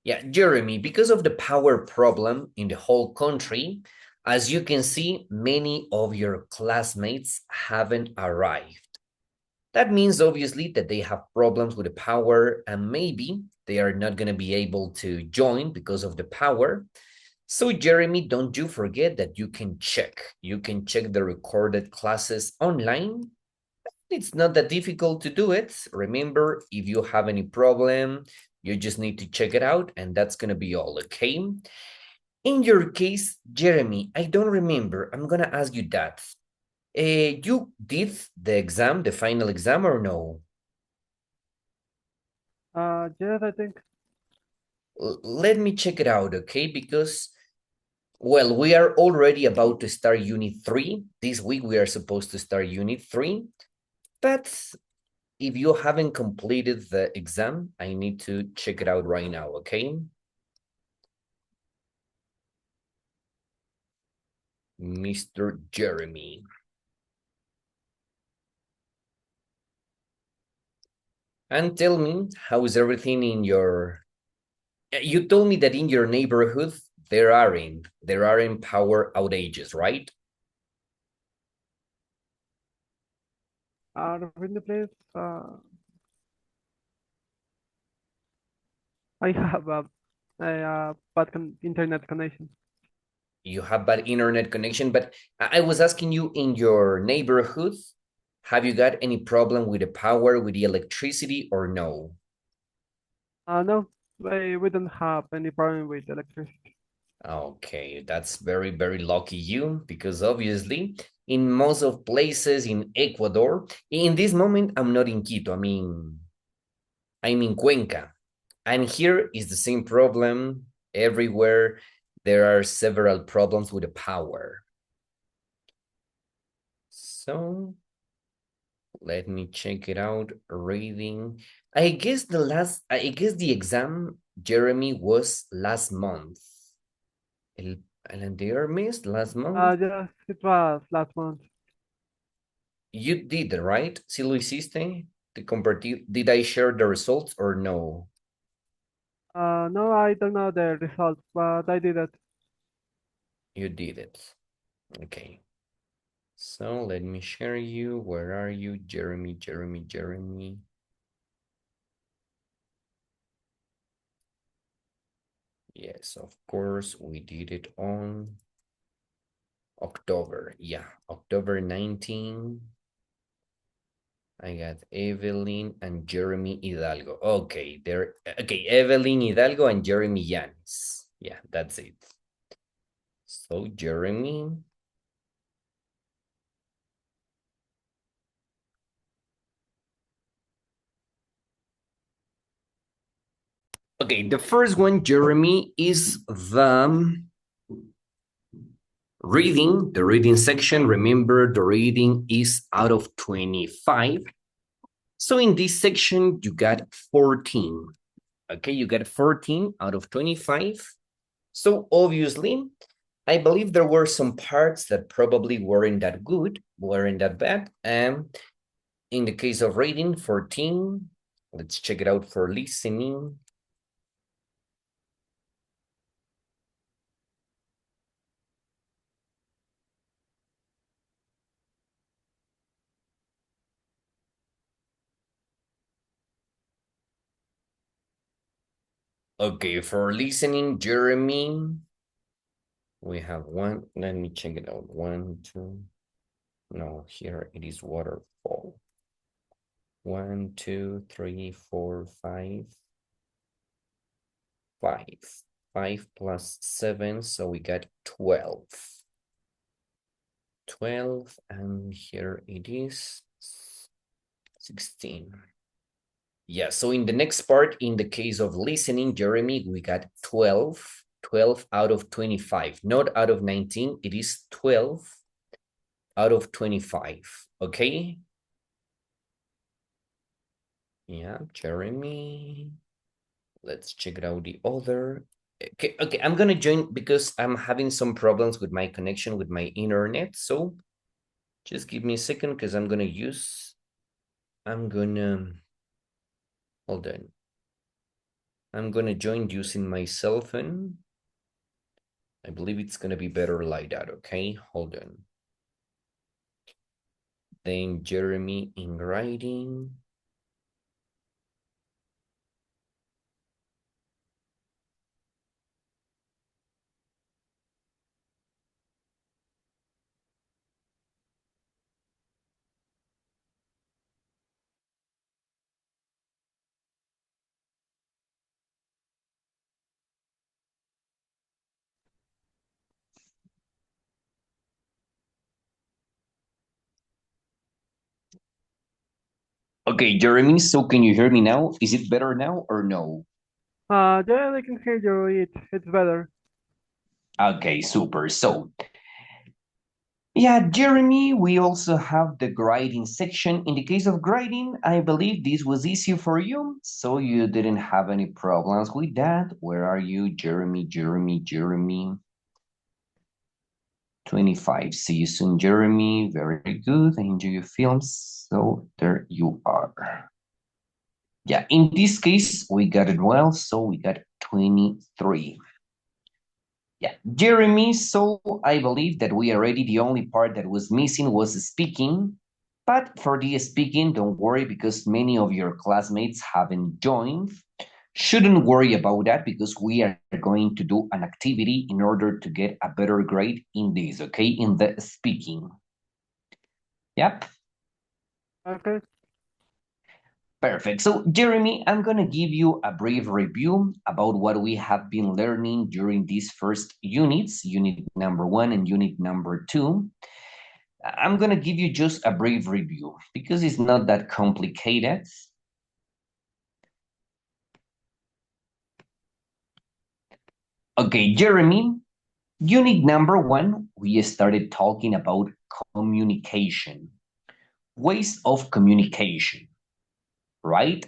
Yeah, Jeremy, because of the power problem in the whole country, as you can see, many of your classmates haven't arrived. That means obviously that they have problems with the power and maybe they are not going to be able to join because of the power. So, Jeremy, don't you forget that you can check. You can check the recorded classes online. It's not that difficult to do it. Remember, if you have any problem, you just need to check it out, and that's going to be all, okay? In your case, Jeremy, I don't remember. I'm going to ask you that. You did the exam, the final exam, or no? Yes, I think. Let me check it out, okay? Because, well, we are already about to start Unit 3. This week we are supposed to start Unit 3. But if you haven't completed the exam, I need to check it out right now, okay? Mr. Jeremy. And tell me, how is everything in your... You told me that in your neighborhood, there aren't power outages, right? In the place, I have a bad internet connection. You have bad internet connection, but I was asking you in your neighborhood, have you got any problem with the power, with the electricity, or no? No, we don't have any problem with electricity. Okay, that's very, very lucky you, because obviously in most of places in Ecuador, in this moment, I'm not in Quito, I'm in Cuenca. And here is the same problem everywhere. There are several problems with the power. So let me check it out. Reading. I guess the exam, Jeremy, was last month. El anterior mes, last month. Yes, it was last month. You did, right? Si lo hiciste? Did I share the results or no? No, I don't know the results, but I did it. You did it. Okay. So let me share you. Where are you? Jeremy, Jeremy, Jeremy. Yes, of course, we did it on October. Yeah, October 19. I got Evelyn and Jeremy Hidalgo. Okay, there. Okay, Evelyn Hidalgo and Jeremy Yanis. Yeah, that's it. So Jeremy. Okay, the first one, Jeremy, is the reading, the reading section. Remember, the reading is out of 25. So in this section, you got 14. Okay, you got 14 out of 25. So obviously, I believe there were some parts that probably weren't that good, weren't that bad. And in the case of reading, 14. Let's check it out for listening. Okay, for listening, Jeremy, we have one. Let me check it out. One, two. No, here it is waterfall. 1, 2, 3, 4, 5. 5. 5 plus 7, so we got 12. 12, and here it is 16. Yeah, so in the next part, in the case of listening, Jeremy, we got 12. 12 out of 25, not out of 19. It is 12 out of 25, okay? Yeah, Jeremy. Let's check it out the other. Okay, I'm gonna join because I'm having some problems with my connection with my internet. So just give me a second because I'm gonna, hold on. I'm gonna join using my cell phone. I believe it's gonna be better like that, okay? Hold on. Then Jeremy in writing. Okay, Jeremy, so can you hear me now? Is it better now or no? Yeah, I can hear you. It's better. Okay, super. So, yeah, Jeremy, we also have the grading section. In the case of grading, I believe this was easy for you, so you didn't have any problems with that. Where are you, Jeremy, Jeremy, Jeremy? 25. See you soon, Jeremy. Very good. I enjoy your films. So there you are. Yeah, in this case, we got it well. So we got 23. Yeah, Jeremy, so I believe that we are ready. The only part that was missing was speaking. But for the speaking, don't worry because many of your classmates haven't joined. Shouldn't worry about that because we are going to do an activity in order to get a better grade in this, okay? In the speaking. Yep. Okay. Perfect. So, Jeremy, I'm going to give you a brief review about what we have been learning during these first units, unit number 1 and unit number 2. I'm going to give you just a brief review because it's not that complicated. Okay, Jeremy, unit number 1, we started talking about communication, ways of communication, right?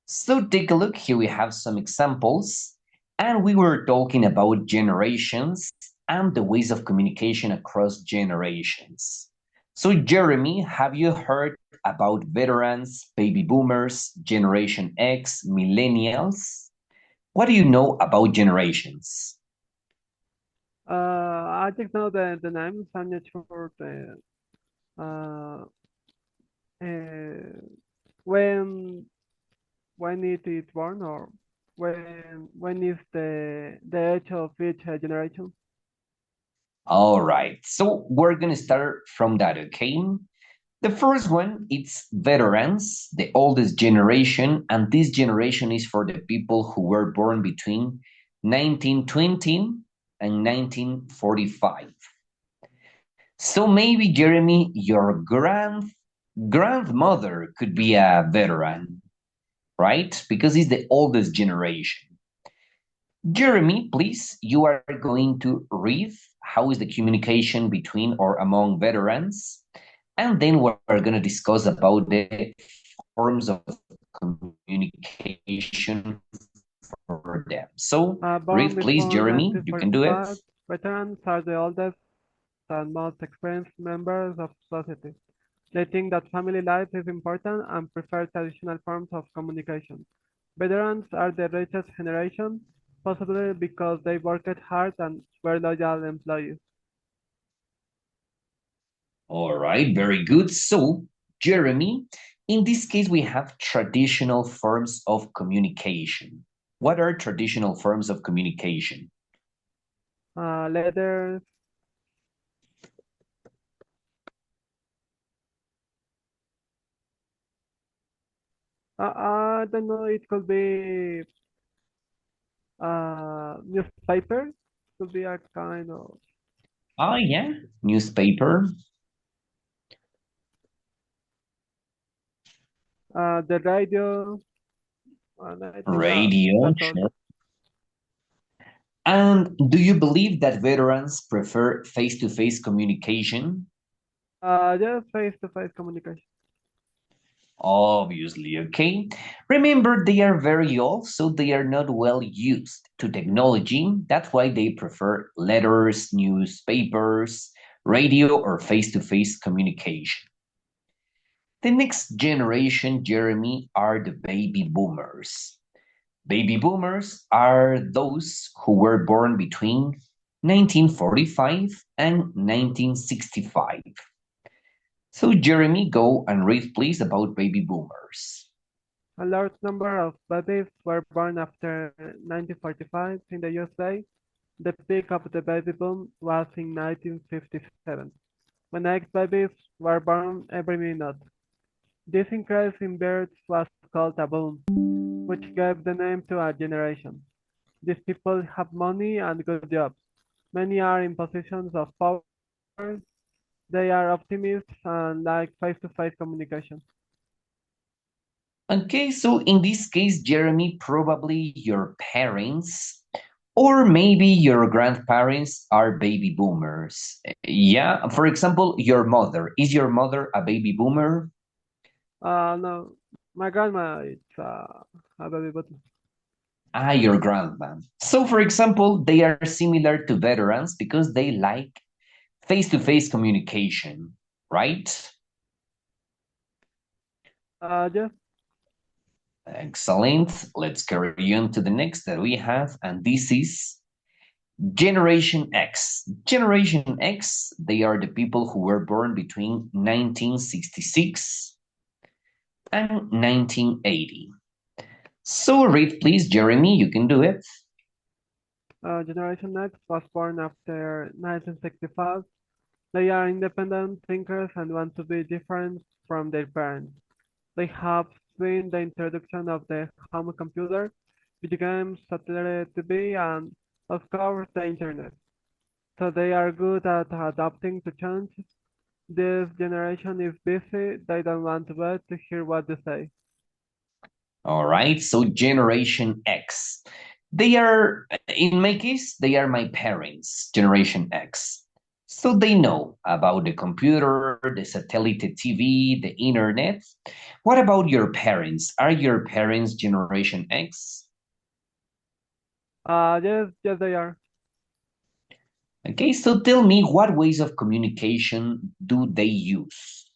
So take a look. Here we have some examples. And we were talking about generations and the ways of communication across generations. So, Jeremy, have you heard about veterans, baby boomers, Generation X, millennials? What do you know about generations? I just know the names. I'm not sure uh, uh, when when it is born or when is the age of each generation. All right, so we're going to start from that, okay? The first one, it's veterans, the oldest generation, and this generation is for the people who were born between 1920 and 1945. So maybe, Jeremy, your grandmother could be a veteran, right? Because it's the oldest generation. Jeremy, please, you are going to read how is the communication between or among veterans, and then we're going to discuss about the forms of communication for them. So Born read, please, before Jeremy. You can do it. 1945, veterans are the oldest and most experienced members of society. They think that family life is important and prefer traditional forms of communication. Veterans are the richest generation, possibly because they worked hard and were loyal employees. All right, very good. So, Jeremy, in this case, we have traditional forms of communication. What are traditional forms of communication? Letters, I don't know, it could be newspaper, could be a kind of Oh, yeah, newspaper, the radio, and I think radio, that's all. sure. And do you believe that veterans prefer face-to-face communication? Just face-to-face communication. Obviously, okay. Remember, they are very old, so they are not well used to technology. That's why they prefer letters, newspapers, radio, or face-to-face communication. The next generation, Jeremy, are the baby boomers. Baby boomers are those who were born between 1945 and 1965. So, Jeremy, go and read, please, about baby boomers. A large number of babies were born after 1945 in the USA. The peak of the baby boom was in 1957, when 8 babies were born every minute. This increase in births was called a boom, which gave the name to a generation. These people have money and good jobs. Many are in positions of power. They are optimists and like face-to-face communication. Okay, so in this case, Jeremy, probably your parents or maybe your grandparents are baby boomers. Yeah, for example, your mother. Is your mother a baby boomer? No, my grandma is a baby boomer. Ah, your grandma. So, for example, they are similar to veterans because they like face-to-face communication, right? Yes, Excellent. Let's carry on to the next that we have, and this is Generation X. Generation X, they are the people who were born between 1966 and 1980. So read, please, Jeremy, you can do it. Generation X was born after 1965. They are independent thinkers and want to be different from their parents. They have seen the introduction of the home computer, video games, satellite TV, and of course the internet. So they are good at adapting to change. This generation is busy, they don't want to wait to hear what they say. All right, so Generation X. They are, in my case, they are my parents, Generation X. So they know about the computer, the satellite TV, the internet. What about your parents? Are your parents Generation X? Yes, they are. Okay, so tell me what ways of communication do they use?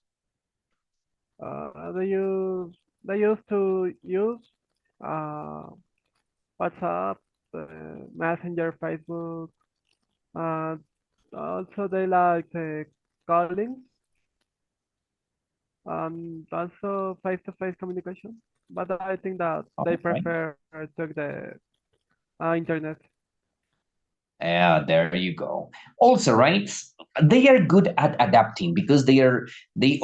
They used to use uh, WhatsApp, Messenger, Facebook. Uh, Also, they like calling and also face-to-face communication. But I think that they All right. prefer to the internet. Yeah, there you go. Also, right? They are good at adapting because they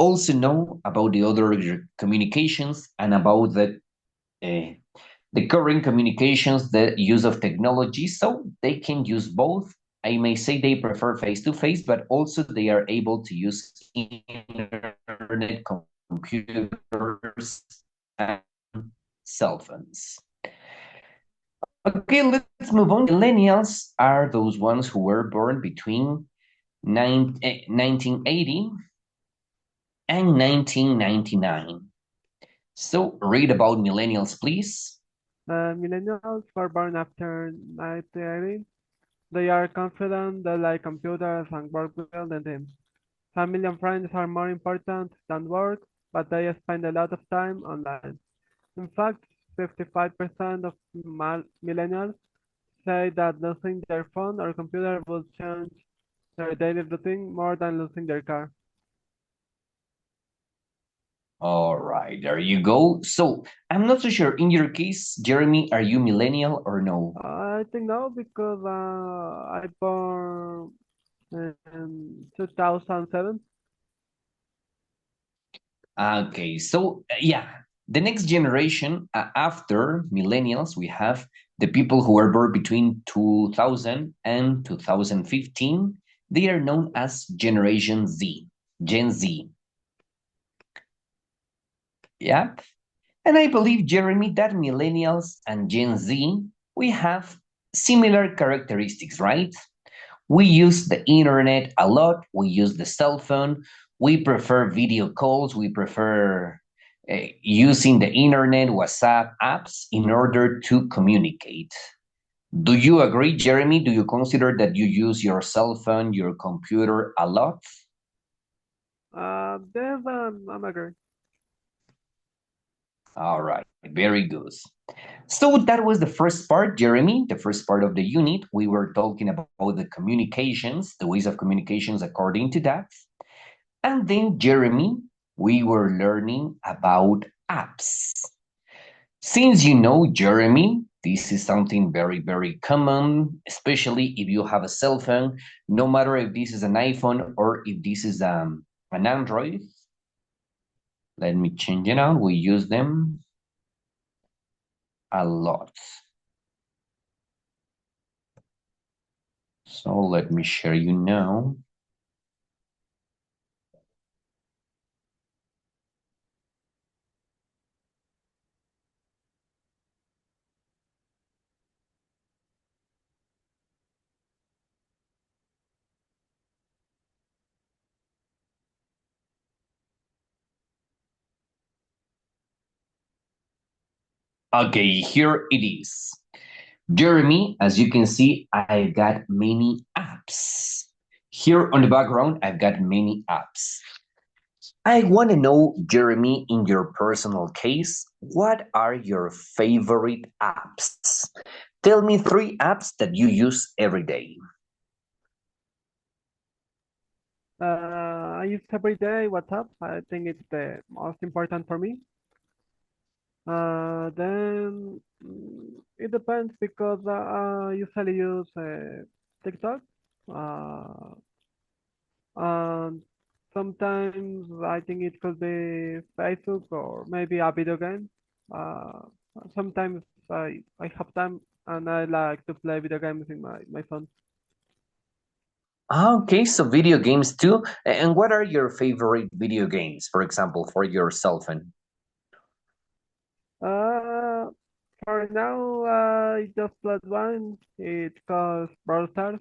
also know about the other communications and about uh, the current communications, the use of technology. So they can use both. I may say they prefer face to face, but also they are able to use internet, computers, and cell phones. Okay, let's move on. Millennials are those ones who were born between 1980 and 1999. So read about millennials, please. Millennials were born after 1980. They are confident, they like computers and work well in teams. Family and friends are more important than work, but they spend a lot of time online. In fact, 55% of millennials say that losing their phone or computer will change their daily routine more than losing their car. All right, there you go. So I'm not so sure. In your case, Jeremy, are you millennial or no? I think no, because I born in 2007. Okay, so yeah, the next generation after millennials, we have the people who were born between 2000 and 2015. They are known as Generation Z, Gen Z. Yeah. And I believe, Jeremy, that millennials and Gen Z, we have similar characteristics, right? We use the internet a lot. We use the cell phone. We prefer video calls. We prefer using the internet, WhatsApp apps in order to communicate. Do you agree, Jeremy? Do you consider that you use your cell phone, your computer a lot? There's I'm agree. All right, very good. So that was the first part, Jeremy, the first part of the unit. We were talking about the communications, the ways of communications according to that. And then, Jeremy, we were learning about apps. Since you know, Jeremy, this is something very, very common, especially if you have a cell phone, no matter if this is an iPhone or if this is an Android. Let me change it out. We use them a lot. So let me share you now. Okay, here it is. Jeremy, as you can see, I've got many apps. Here on the background, I've got many apps. I want to know, Jeremy, in your personal case, what are your favorite apps? Tell me 3 apps that you use every day. I use every day WhatsApp. I think it's the most important for me. Then it depends because I usually use TikTok. Uh, and sometimes I think it could be Facebook or maybe a video game. Uh, Sometimes I have time and I like to play video games in my phone. Okay, so video games too. And what are your favorite video games, for example, for your cell phone? Uh, for now, I just played one. It's called Brawl Stars.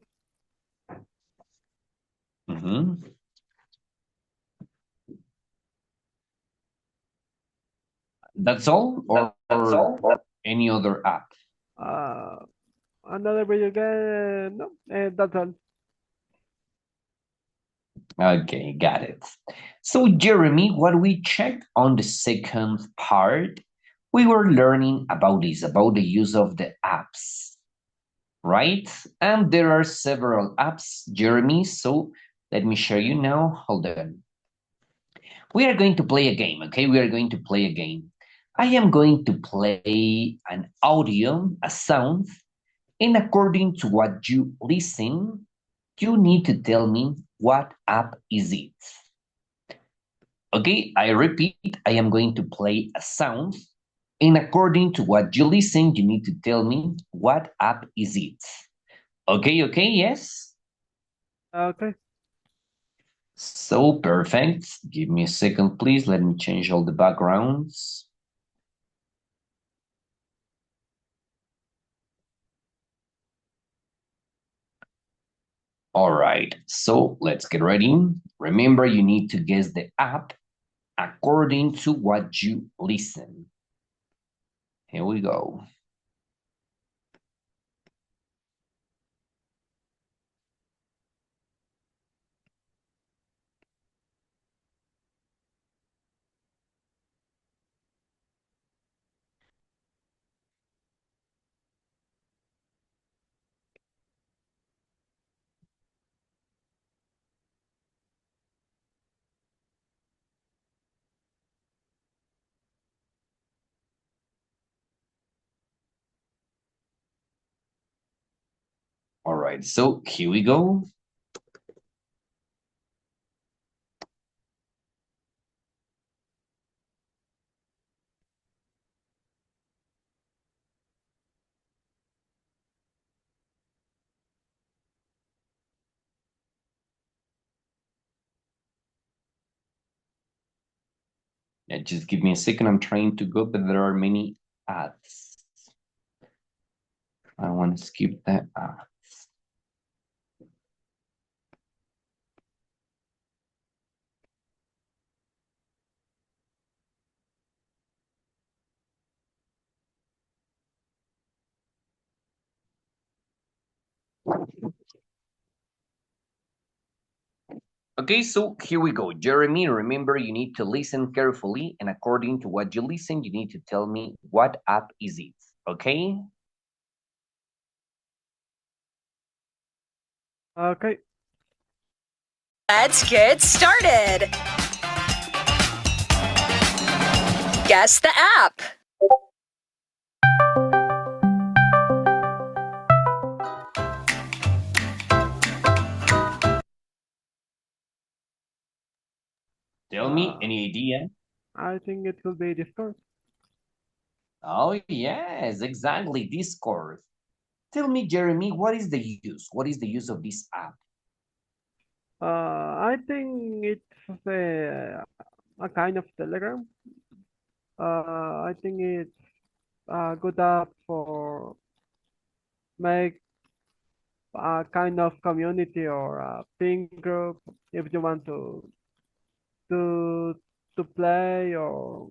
Mm-hmm. That's all, That's or all. any other app? Uh, Another video game. No, that's all. Okay, got it. So, Jeremy, what we checked on the second part, we were learning about this, about the use of the apps, right? And there are several apps, Jeremy. So, let me show you now. Hold on. We are going to play a game, okay? We are going to play a game. I am going to play an audio, a sound, and according to what you listen, you need to tell me what app is it. Okay, I repeat, I am going to play a sound, and according to what you listen, you need to tell me what app is it. Okay, yes? Okay. So perfect. Give me a second, please. Let me change all the backgrounds. All right, so let's get ready. Remember, you need to guess the app according to what you listen. Here we go. All right, so here we go. Yeah, just give me a second. I'm trying to go, but there are many ads. I want to skip that ad. Okay, so here we go. Jeremy, remember you need to listen carefully, and according to what you listen, you need to tell me what app is it, okay? Okay. Let's get started. Guess the app. Tell me any idea? I think it will be Discord. Oh, yes, exactly, Discord. Tell me, Jeremy, what is the use? What is the use of this app? I think it's a kind of Telegram. I think it's a good app for make a kind of community or a ping group if you want to to play or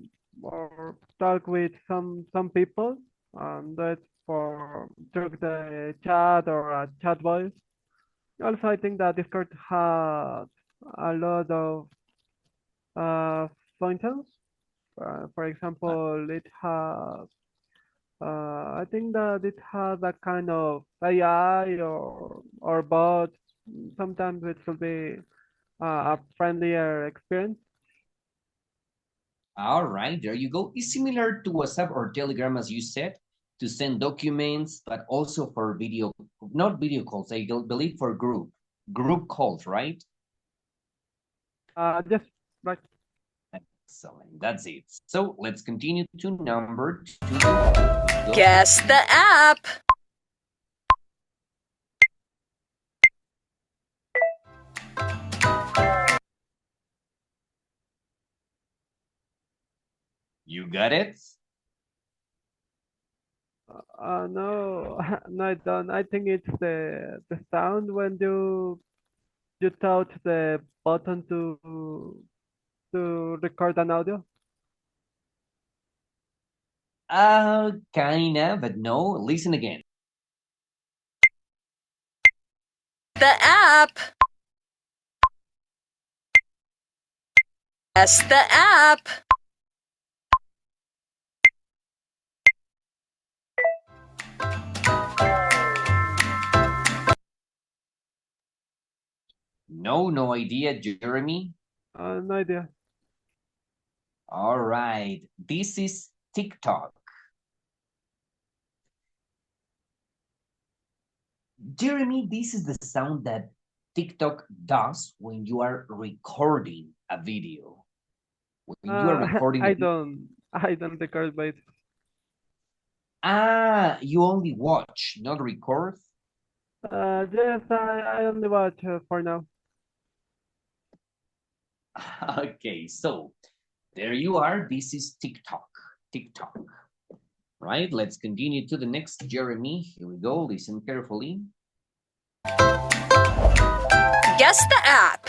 talk with some people. That's for through the chat or a chat voice. Also, I think that Discord has a lot of uh, functions. For example, it has I think that it has a kind of AI or bot. Sometimes it will be a friendlier experience. All right, there you go. It's similar to WhatsApp or Telegram, as you said, to send documents, but also for video, not video calls, I believe for group calls, right? Just like Excellent, that's it. So let's continue to number 2. Guess the app. You got it? no, no, I don't. I think it's the sound when you touch the button to record an audio. Kinda, but no. Listen again. The app. Guess the app. No idea, Jeremy. No idea. All right, this is TikTok. Jeremy, this is the sound that TikTok does when you are recording a video. When you are recording a video. I don't record by You only watch, not record? yes, I only watch for now. Okay, so there you are. This is TikTok. TikTok. Right, let's continue to the next, Jeremy. Here we go. Listen carefully. Guess the app.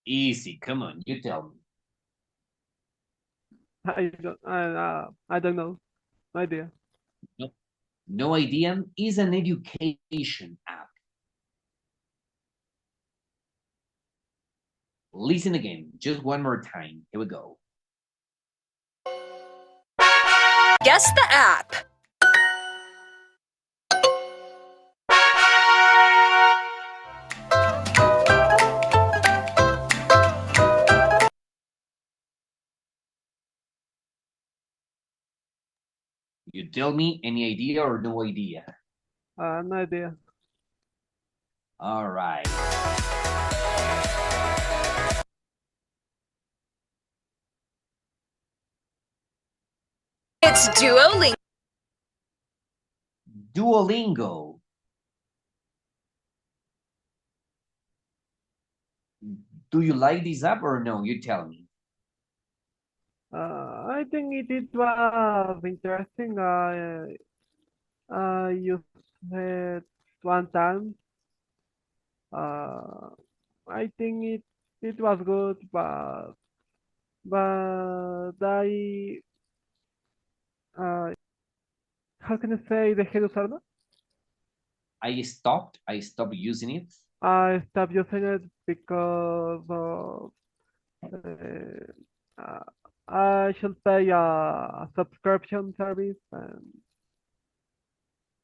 Easy, come on, you tell me. I don't know. No idea. No idea. Is an education app. Listen again, just one more time. Here we go. Guess the app. You tell me any idea or no idea? No idea. All right. It's Duolingo. Duolingo. Do you like this app or no? You tell me. I think it was interesting. I used it one time. Uh, I think it was good, but I Uh, how can I say dejé de usarlo? I stopped using it. I stopped using it because of uh, I should pay a subscription service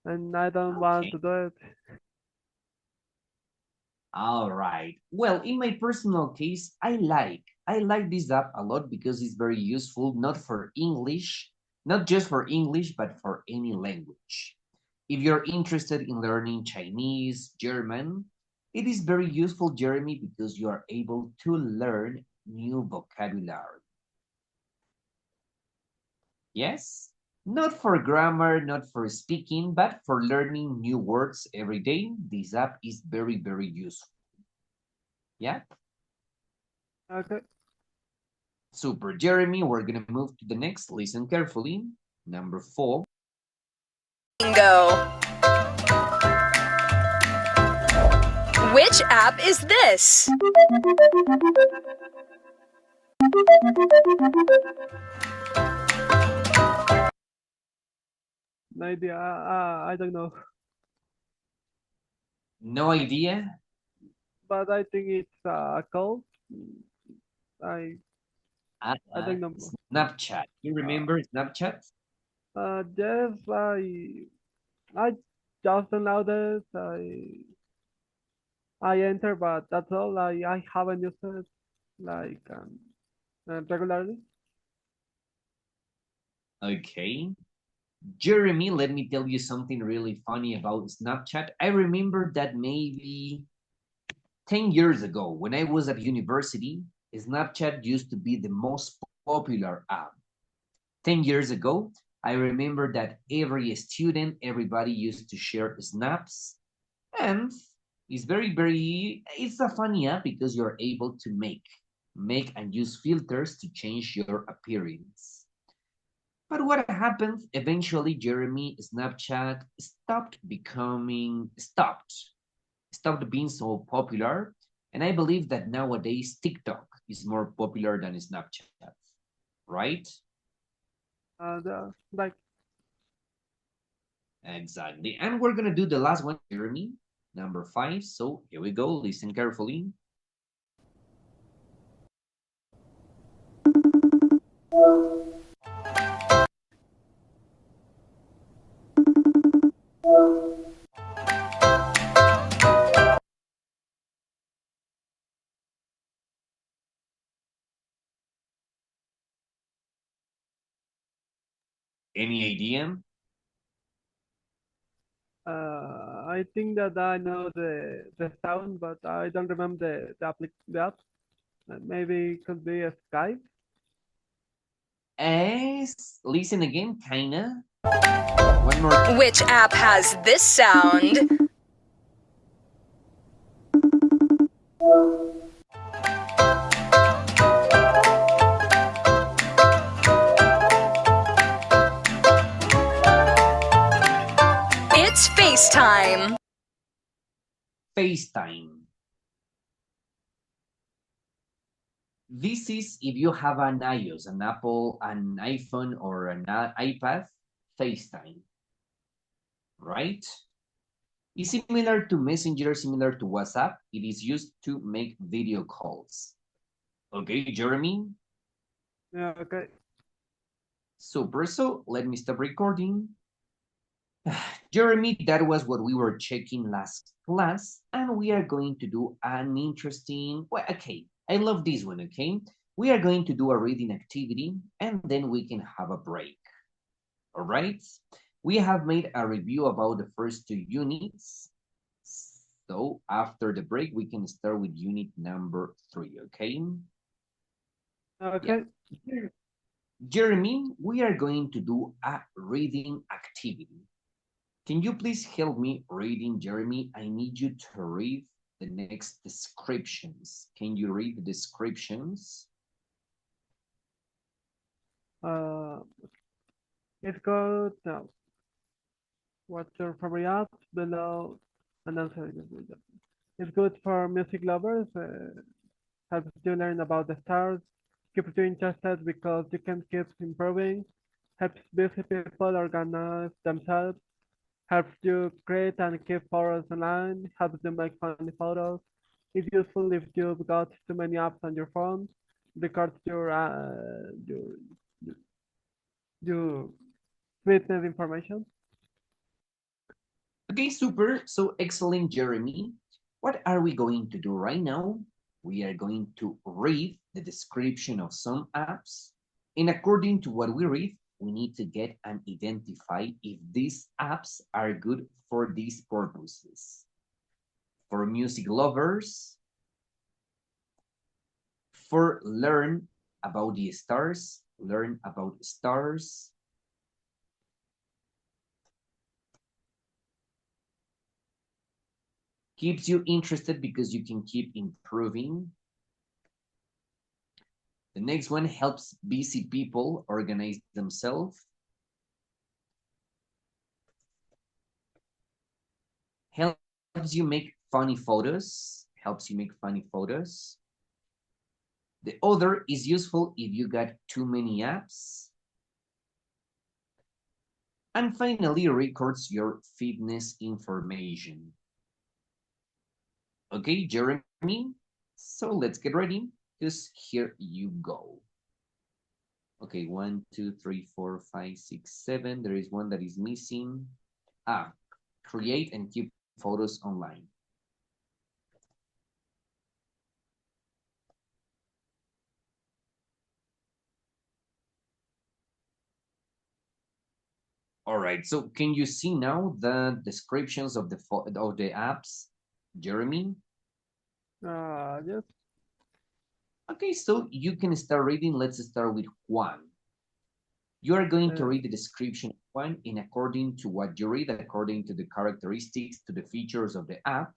and I don't want Okay. to do it. All right. Well, in my personal case, I like this app a lot because it's very useful, not for English, not just for English, but for any language. If you're interested in learning Chinese, German, it is very useful, Jeremy, because you are able to learn new vocabulary. Yes? Not for grammar, not for speaking, but for learning new words every day. This app is very, very useful. Yeah? Okay. Super, Jeremy. We're going to move to the next. Listen carefully. Number 4. Bingo. Which app is this? No idea. I don't know, No idea? but I think it's a call. I I Uh, don't know. Snapchat. You Uh, remember Snapchat? yes, I just downloaded. I enter, but that's all. I haven't used it like regularly. Okay. Jeremy, let me tell you something really funny about Snapchat. I remember that maybe 10 years ago, when I was at university, Snapchat used to be the most popular app. 10 years ago, I remember that every student, everybody used to share snaps. And it's it's a funny app because you're able to make and use filters to change your appearance. But what happened eventually, Jeremy, Snapchat stopped being so popular. And I believe that nowadays TikTok is more popular than Snapchat, right? Like Exactly. And we're going to do the last one, Jeremy, number 5. So here we go. Listen carefully. Any idea? I think that I know the sound, but I don't remember the app. Maybe it could be a Skype. Listen again, kinda. One more. Which app has this sound? It's FaceTime. FaceTime. This is if you have an iOS, an Apple, an iPhone, or an iPad, FaceTime, right? It's similar to Messenger, similar to WhatsApp. It is used to make video calls. Okay, Jeremy? Yeah, okay. Super. So let me stop recording. Jeremy, that was what we were checking last class, and we are going to do an interesting, well, okay, I love this one, okay? We are going to do a reading activity, and then we can have a break, all right? We have made a review about the first 2 units, so after the break, we can start with unit number 3, okay? Okay. Yeah. Jeremy, we are going to do a reading activity. Can you please help me reading, Jeremy? I need you to read the next descriptions. Can you read the descriptions? Uh, it's good. Now, what's your favorite app? Below and answer. It's good for music lovers. Helps you learn about the stars. Keeps you interested because you can keep improving. helps busy people organize themselves, helps you create and keep photos online, helps you make funny photos. It's useful if you've got too many apps on your phone, records your fitness information. Okay, super. So excellent, Jeremy. What are we going to do right now? We are going to read the description of some apps. And according to what we read, we need to get and identify if these apps are good for these purposes. For music lovers, for learn about the stars, learn about stars, keeps you interested because you can keep improving. The next one helps busy people organize themselves. Helps you make funny photos. Helps you make funny photos. The other is useful if you got too many apps. And finally, records your fitness information. Okay, Jeremy, so let's get ready, because here you go. Okay, 1, 2, 3, 4, 5, 6, 7. There is one that is missing. Create and keep photos online. All right, so can you see now the descriptions of the apps, Jeremy? Yes. Okay, so you can start reading. Let's start with Juan. You are going to read the description of one in according to what you read, according to the characteristics, to the features of the app.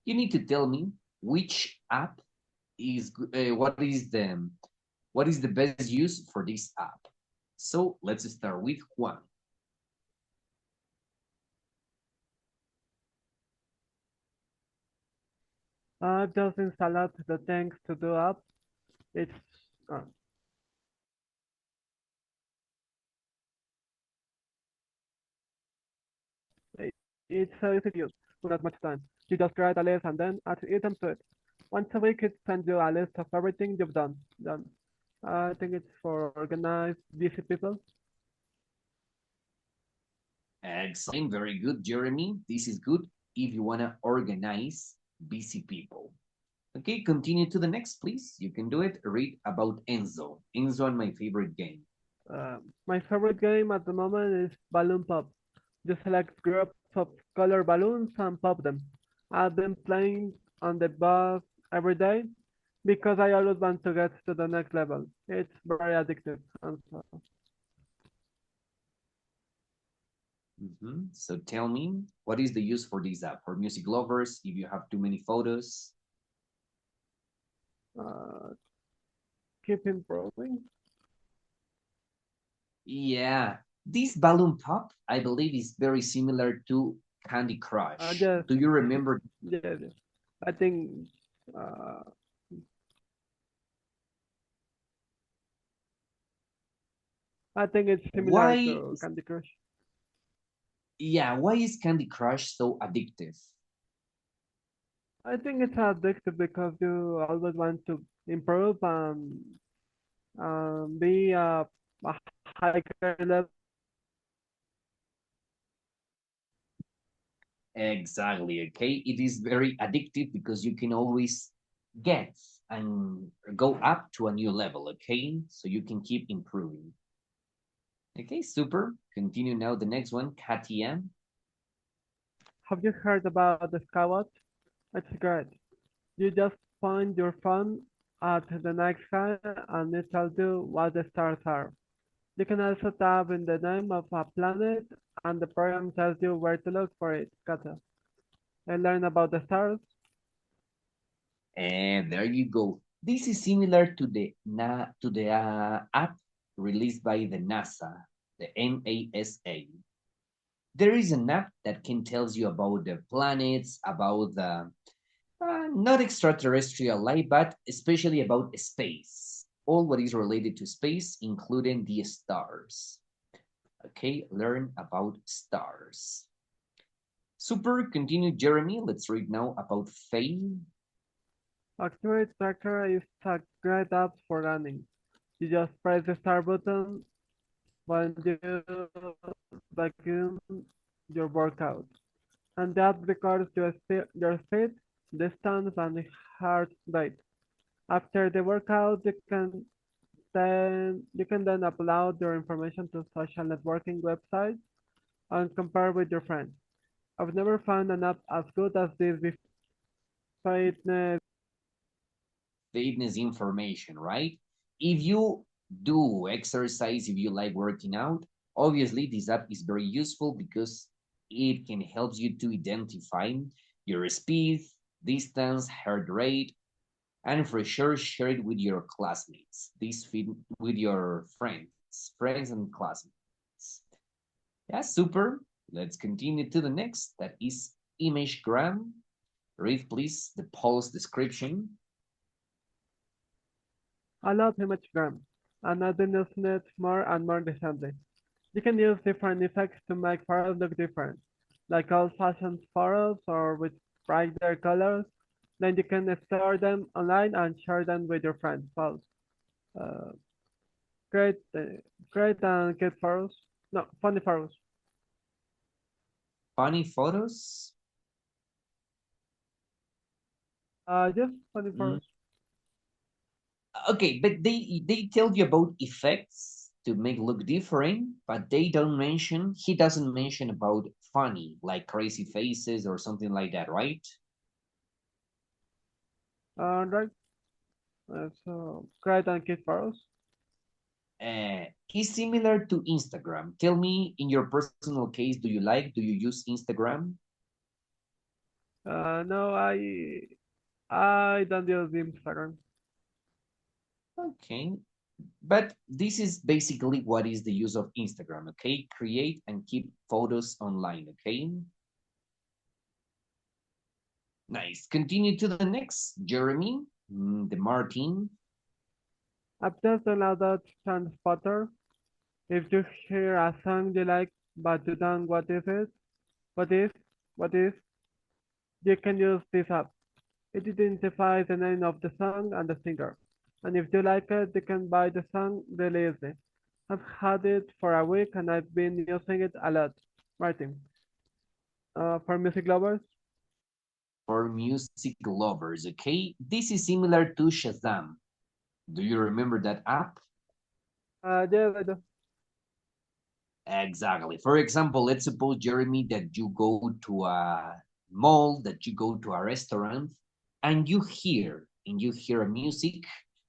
You need to tell me which app is what is the best use for this app. So let's start with Juan. I've just installed the things to do app. It's it's so easy to use, not much time. You just create a list and then add items to it. Once a week, it sends you a list of everything you've done. I think it's for organized, busy people. Excellent, very good, Jeremy. This is good if you want to organize busy people. Okay, continue to the next, please. You can do it. Read about Enzo. Enzo and my favorite game. My favorite game at the moment is Balloon Pop. You select groups of color balloons and pop them. I've been playing on the bus every day because I always want to get to the next level. It's very addictive. And so, So tell me, what is the use for this app? For music lovers, if you have too many photos? keep improving. Yeah, this Balloon Pop, I believe, is very similar to Candy Crush. Yes, Do you remember? yes, yes. I think uh, I think it's similar Why? to Candy Crush. Yeah, why is Candy Crush so addictive? I think it's addictive because you always want to improve and be a higher level. Exactly, okay? It is very addictive because you can always get and go up to a new level, okay? So you can keep improving. Okay, super. Continue now the next one, Katia. Have you heard about the Skywatch? It's great. You just point your phone at the night sky and it tells you what the stars are. You can also type in the name of a planet and the program tells you where to look for it. Kata. And learn about the stars. And there you go. This is similar to the app released by the NASA, the NASA. There is an app that can tells you about the planets, about the not extraterrestrial life, but especially about space. All what is related to space, including the stars. Okay, learn about stars. Super, continue, Jeremy. Let's read now about fame. Activate Tracker is a great app for running. You just press the start button when you begin your workout, and the app records your speed, distance, and heart rate. After the workout, you can then upload your information to social networking websites and compare with your friends. I've never found an app as good as this before. Fitness. Fitness information, right? If you do exercise, if you like working out, obviously this app is very useful because it can help you to identify your speed, distance, heart rate, and for sure share it with your classmates. This fit with your friends and classmates. Yeah, super. Let's continue to the next. That is ImageGram. Read please the post description. I love ImageGram, and I've been using it more and more recently. You can use different effects to make photos look different, like old-fashioned photos or with brighter colors. Then you can store them online and share them with your friends. Well, uh, great, great and good photos. No, funny photos. Funny photos. Just funny Mm, photos. okay, but they tell you about effects to make look different, but they don't mention, he doesn't mention about funny, like crazy faces or something like that, right? Right. So great and good photos. Is similar to Instagram. Tell me, in your personal case, do you use Instagram? No, I don't use Instagram. Okay, but this is basically what is the use of Instagram, okay? Create and keep photos online, okay? Nice. Continue to the next. Jeremy, the Martin. I've just downloaded Transporter. If you hear a song you like but you don't what is it, what is, what is, you can use this app. It identifies the name of the song and the singer. And if you like it, you can buy the song really easy. I've had it for a week and I've been using it a lot. Writing. For music lovers, For music lovers, okay? This is similar to Shazam. Do you remember that app? yes, I do. Exactly. For example, let's suppose, Jeremy, that you go to a mall, that you go to a restaurant, and you hear a music,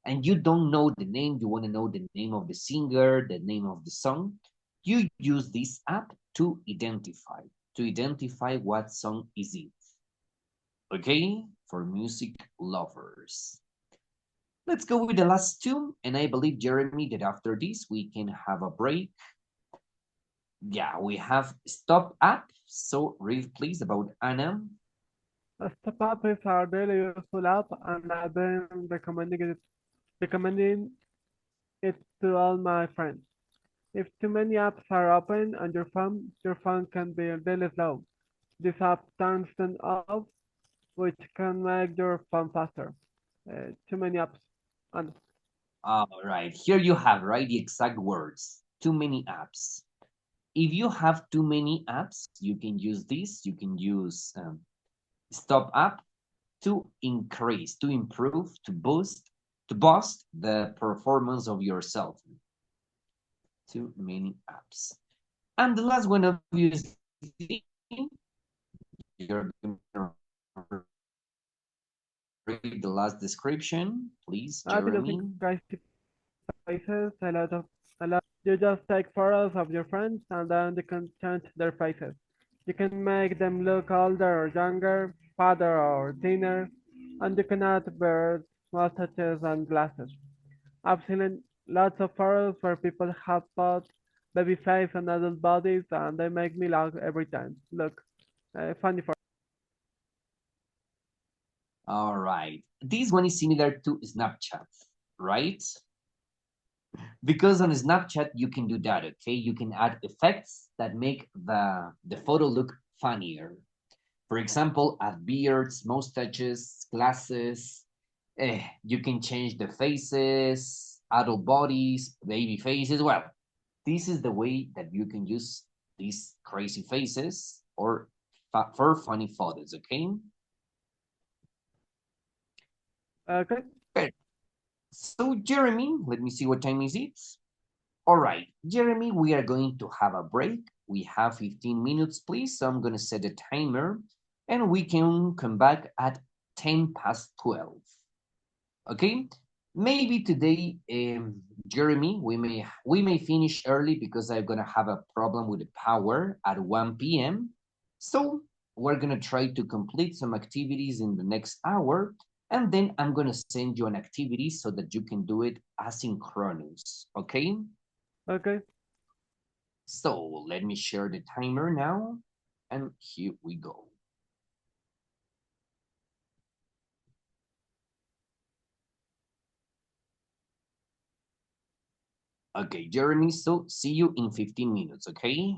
and you don't know the name, you want to know the name of the singer, the name of the song. You use this app to identify what song is it. Okay? For music lovers. Let's go with the last two, and I believe, Jeremy, that after this we can have a break. Yeah, we have Stop app. So read please about Anna. Step Up is a really useful app and I've been recommending it to all my friends. If too many apps are open on your phone can be really slow. This app turns them off, which can make your phone faster. Too many apps. And All right, here you have, right, the exact words. Too many apps. If you have too many apps, you can use this. You can use Stop app to increase, to improve, to boost the performance of your cell phone. Too many apps. And the last one, obviously, you're going to read the last description, please, I've been Jeremy. using Crazy Faces a lot. You just take photos of your friends and then you can change their faces. You can make them look older or younger, fatter or thinner, and you can add beards, mustaches, and glasses. I've seen lots of photos where people have both baby face and adult bodies, and they make me laugh every time. Look, funny for. All right. This one is similar to Snapchat, right? Because on Snapchat, you can do that, okay? You can add effects that make the photo look funnier. For example, add beards, mustaches, glasses. You can change the faces, adult bodies, baby faces. Well, this is the way that you can use these crazy faces or for funny photos, okay? Okay. Okay. So, Jeremy, let me see what time is it. All right, Jeremy, we are going to have a break. We have 15 minutes, please. So I'm going to set a timer and we can come back at 10 past 12. Okay, maybe today, Jeremy, we may finish early because I'm gonna have a problem with the power at 1 p.m. So we're gonna try to complete some activities in the next hour, and then I'm gonna send you an activity so that you can do it asynchronous. Okay? Okay. So let me share the timer now, and here we go. Okay, Jeremy, so see you in 15 minutes, okay?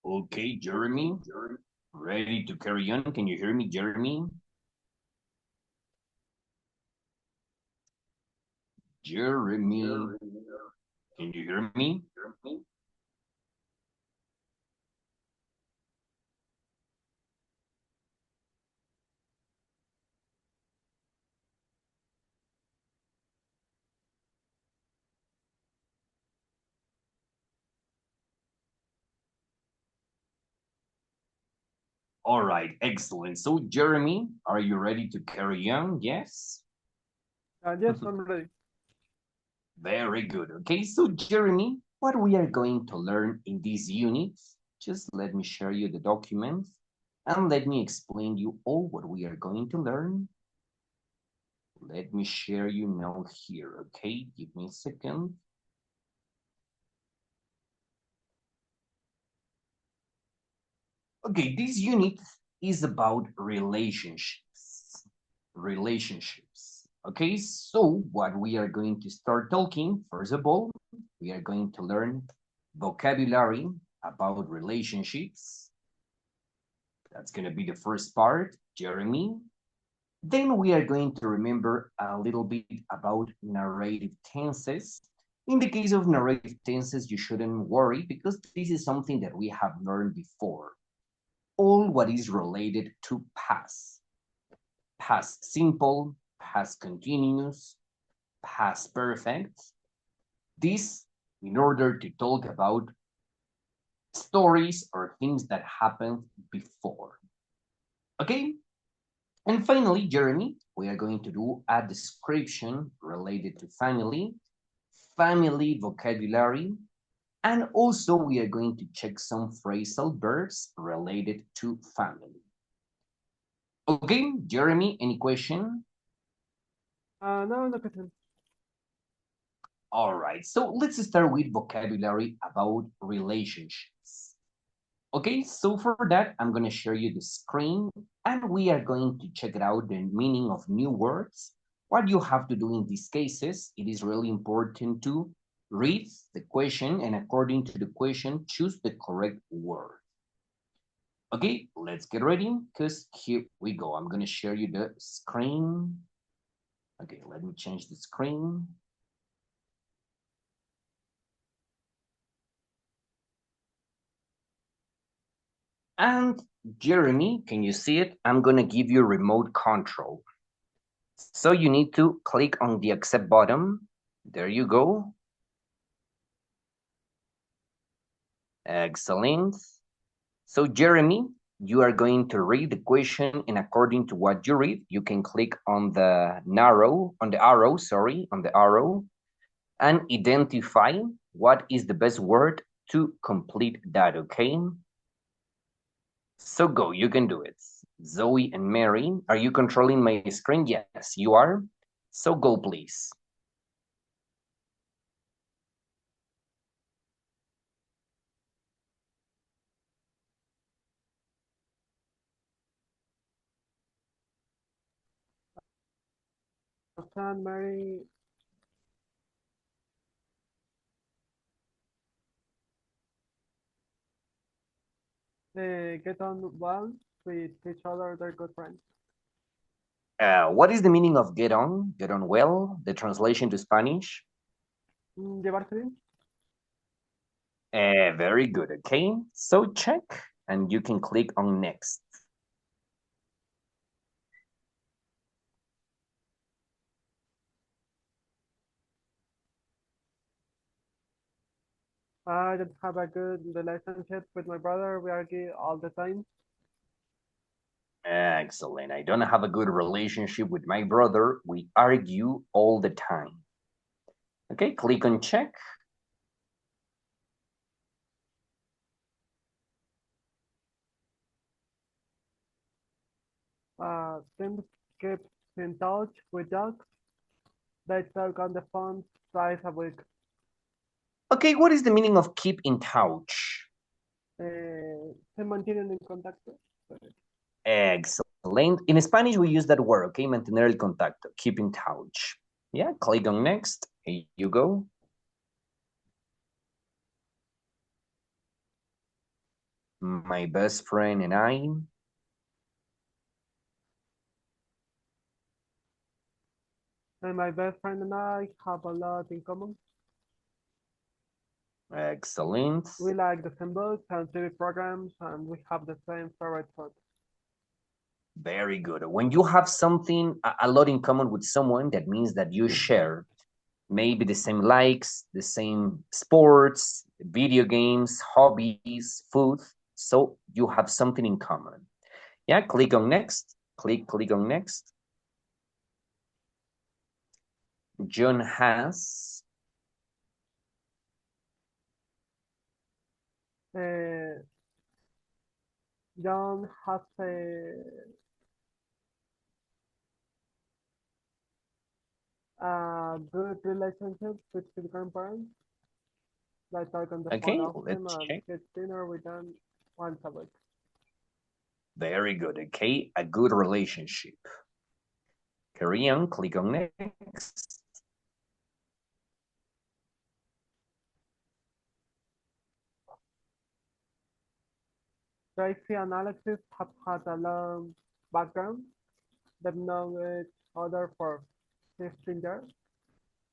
Okay, Jeremy, ready to carry on? Can you hear me, Jeremy? Jeremy, can you hear me? All right, excellent. So, Jeremy, are you ready to carry on? Yes? Yes, I'm ready. Very good. Okay, so Jeremy, what we are going to learn in this unit, just let me share you the documents and let me explain you all what we are going to learn. Let me share you now here, okay? Give me a second. Okay, this unit is about relationships. Relationships. Okay, so what we are going to start talking, first of all, we are going to learn vocabulary about relationships. That's going to be the first part, Jeremy. Then we are going to remember a little bit about narrative tenses. In the case of narrative tenses, you shouldn't worry because this is something that we have learned before. All what is related to past. Past simple, past continuous, past perfect. This in order to talk about stories or things that happened before. Okay? And finally, Jeremy, we are going to do a description related to family, family vocabulary, and also we are going to check some phrasal verbs related to family. Okay, Jeremy, any question? No, no question. All right, so let's start with vocabulary about relationships. Okay, so for that, I'm going to share you the screen and we are going to check it out the meaning of new words. What you have to do in these cases, it is really important to read the question and according to the question, choose the correct word. Okay, let's get ready because here we go. I'm going to share you the screen. Okay, let me change the screen. And Jeremy, can you see it? I'm going to give you remote control. So you need to click on the accept button. There you go. Excellent. So Jeremy, you are going to read the question and according to what you read, you can click on the arrow, and identify what is the best word to complete that, okay? So go, you can do it. Zoe and Mary, are you controlling my screen? Yes, you are. So go, please. San Mary. They get on well with each other, they're good friends. What is the meaning of get on? Get on well? The translation to Spanish? Llevarse bien. Very good, okay? So check and you can click on next. I don't have a good relationship with my brother. We argue all the time. Excellent. I don't have a good relationship with my brother. We argue all the time. Okay, click on check. Tim keeps in touch with dogs. They talk on the phone twice a week. Okay, what is the meaning of keep in touch? Se mantienen en contacto. Excellent. In Spanish, we use that word, okay? Mantener el contacto, keep in touch. Yeah, click on next. Here you go. My best friend and I. And my best friend and I have a lot in common. Excellent. We like the same books and TV programs, and we have the same favorite food. Very good. When you have something a lot in common with someone, that means that you share maybe the same likes, the same sports, video games, hobbies, food. So you have something in common. Yeah, click on next. Click on next. John has John has a good relationship with his grandparents. They talk on the phone okay. often Let's and check. eat dinner with them once a week. Very good. Okay, a good relationship. Carry on. Click on next. Tracy and Alexis have had a long background. They've known each other for 15 years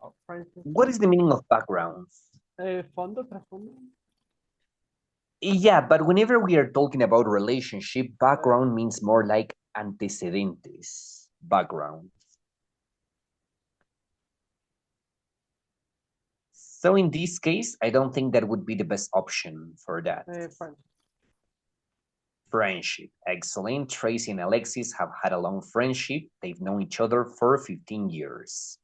of friendship. What is the meaning of background? Fondo, trasfondo. Yeah, but whenever we are talking about relationship, background means more like antecedentes, background. So in this case, I don't think that would be the best option for that. Friendship. Friendship, excellent. Tracy and Alexis have had a long friendship. They've known each other for 15 years.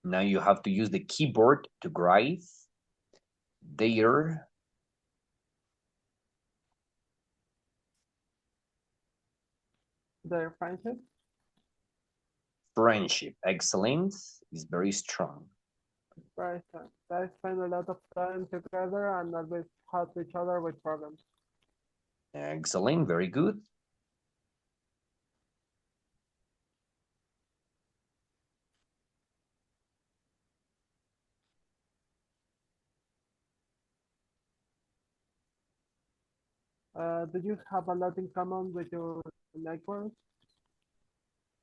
Now you have to use the keyboard to write their Friendship. friendship. Excellent. Is very strong. Very strong. They spend a lot of time together and always help each other with problems. Excellent. Very good. Do you have a lot in common with your neighbors?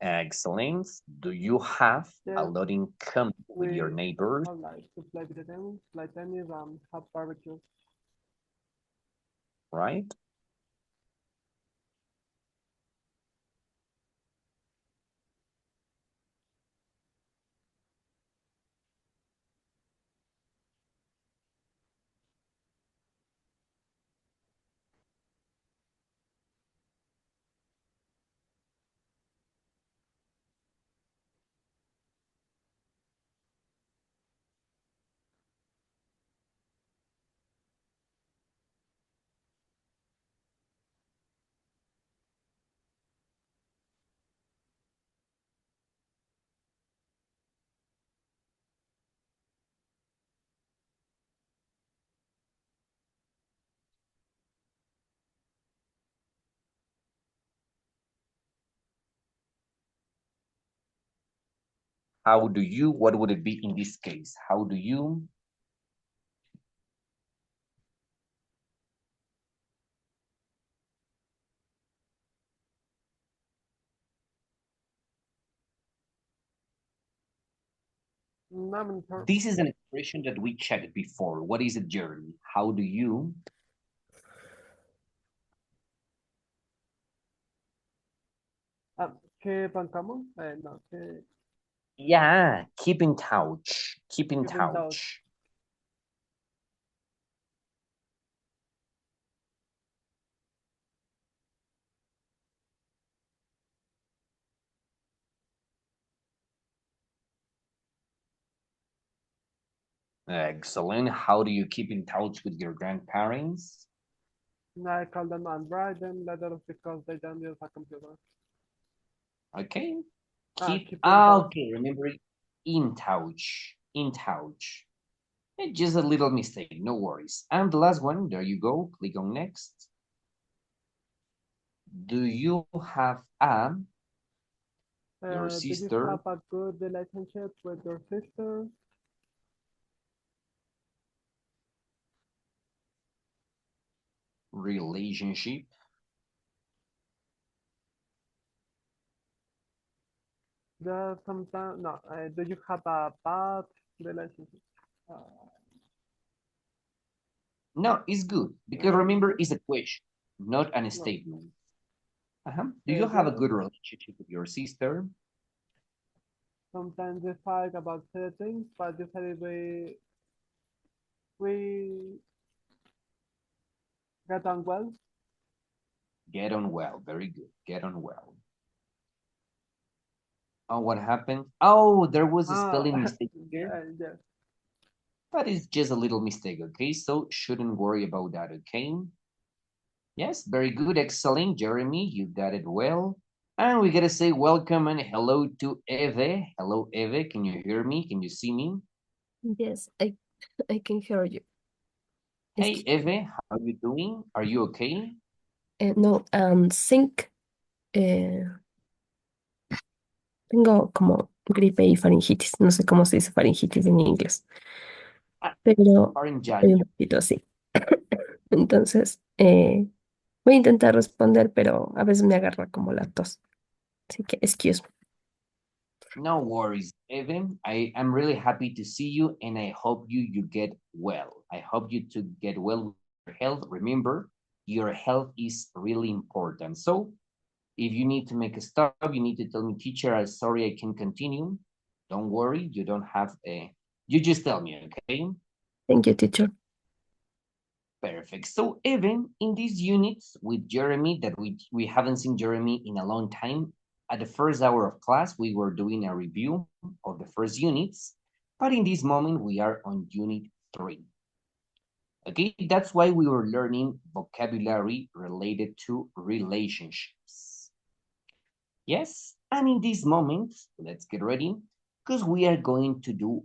Excellent. Do you have a Yes, lot in common with your we neighbors? all like to play video games, play tennis, and have barbecues. Right? How do you, what would it be in this case? How do you? This is an expression that we checked before. What is it, Jeremy? How do you? Keep in common? No, Yeah, keep in touch. Keep in keep in touch. touch. Excellent. How do you keep in touch with your grandparents? I call them and write them letters because they don't use a computer. Okay. Keep in touch. Okay, remember it. In touch. In touch. Just a little mistake, no worries. And the last one, there you go. Click on next. Do you have a your Do you sister have a good relationship with your sister? relationship? Sometimes no. Do you have a bad relationship? No, it's good because remember, it's a question, not a No. statement. Do you have a Yes. good relationship with your sister? Sometimes we fight about certain things, but usually we get on well. Get on well. Very good. Get on well. Oh, what happened? Oh, there was a spelling mistake here, Yes. but it's just a little mistake, okay? So shouldn't worry about that, okay? Yes, very good. Excellent, Jeremy. You got it well. And we gotta say welcome and hello to Eve. Hello, Eve. Can you hear me? Can you see me? Yes, I can hear you. Hey, Eve, how are you doing? Are you okay? No, sync. Tengo como gripe y faringitis. No sé cómo se dice faringitis en inglés, pero estoy un poquito así. Entonces, voy a intentar responder, pero a veces me agarra como la tos. Así que, excuse me. No worries, Evan. I am really happy to see you, and I hope you get well. I hope you to get well with your health. Remember, your health is really important. So, if you need to make a stop, you need to tell me, teacher, I'm sorry, I can't continue. Don't worry, you don't have a. You just tell me, okay? Thank you, teacher. Perfect. So, Evan, in these units with Jeremy, that we haven't seen Jeremy in a long time, at the first hour of class, we were doing a review of the first units, but in this moment, we are on unit 3. Okay, that's why we were learning vocabulary related to relationships. Yes, and in this moment, let's get ready, because we are going to do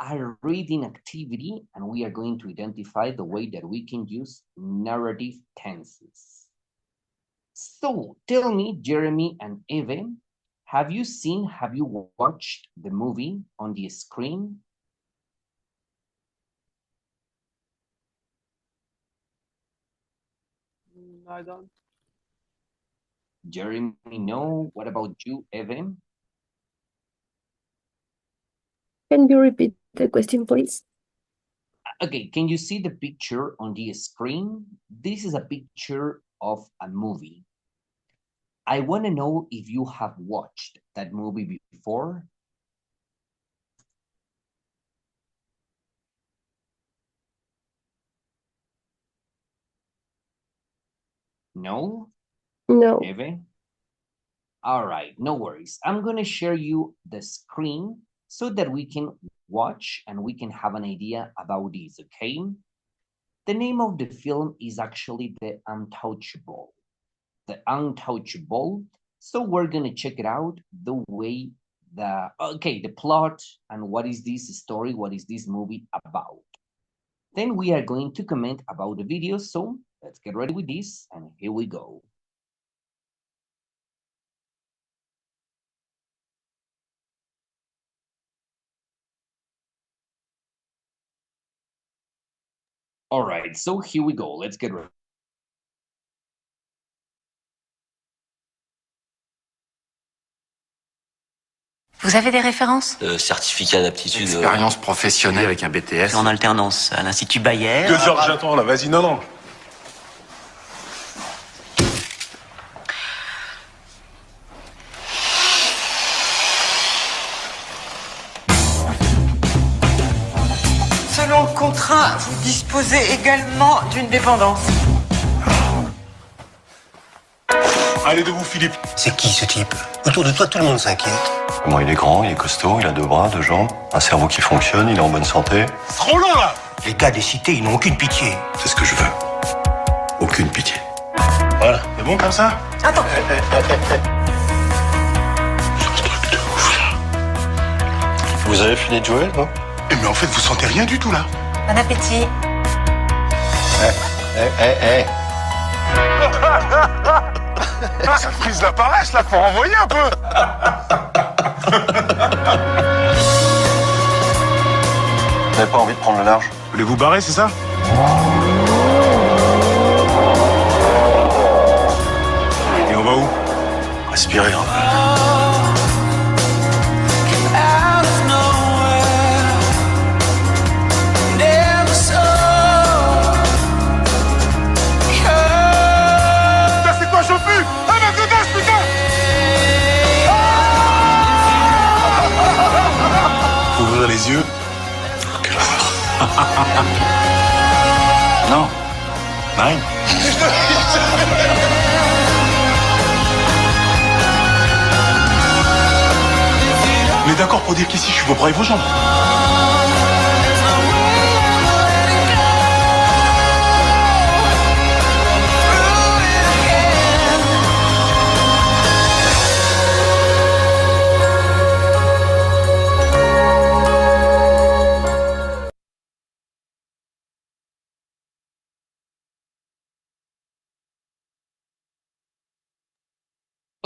a reading activity, and we are going to identify the way that we can use narrative tenses. So tell me, Jeremy and Eve, have you watched the movie on the screen? I don't. Jeremy, no. What about you, Eve? Can you repeat the question, please? Okay, can you see the picture on the screen? This is a picture of a movie. I want to know if you have watched that movie before. No? No. Eve? All right, no worries. I'm going to share you the screen so that we can watch and we can have an idea about this, okay? The name of the film is actually The Untouchable. The Untouchable. So we're going to check it out the way the plot and what is this story, what is this movie about. Then we are going to comment about the video. So let's get ready with this, and here we go. All right, so here we go. Let's get ready. Vous avez des références? Certificat d'aptitude. Expérience professionnelle avec un BTS. En alternance à l'Institut Bayer. 2 heures, j'attends là, vas-y, non. Selon le contrat, vous disposez également d'une dépendance. Allez debout, Philippe. C'est qui ce type? Autour de toi, tout le monde s'inquiète. Comment il est grand, il est costaud, il a 2 bras, 2 jambes, un cerveau qui fonctionne, il est en bonne santé. Frollo là. Les gars des cités, ils n'ont aucune pitié. C'est ce que je veux. Aucune pitié. Voilà, c'est bon comme ça? Attends. Ce truc de ouf là. Vous avez fini de jouer, non? Mais en fait, vous sentez rien du tout là. Bon appétit. Ah, ça frise la paresse, là, faut renvoyer un peu. Vous n'avez pas envie de prendre le large? Vous voulez vous barrer, c'est ça? Et on va où? Respirez, hein. Putain, c'est quoi, j'en peux plus. Ah, ma godasse, putain. Faut ouvrir les yeux. Quelle horreur. Non. Nine. On est d'accord pour dire qu'ici, je suis vos bras et vos jambes.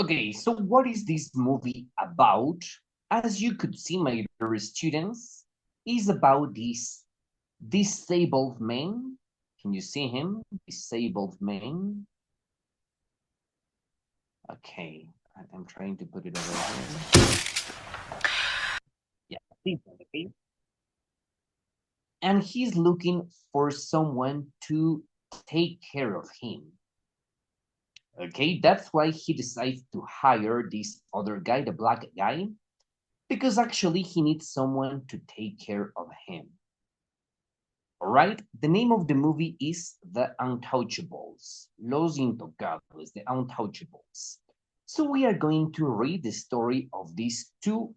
Okay, so what is this movie about? As you could see, my dear students, is about this disabled man. Can you see him? Disabled man. Okay, I'm trying to put it over here. Yeah, this one, okay. And he's looking for someone to take care of him. Okay, that's why he decides to hire this other guy, the black guy, because actually he needs someone to take care of him. All right, the name of the movie is The Untouchables, Los Intocables, The Untouchables. So we are going to read the story of these two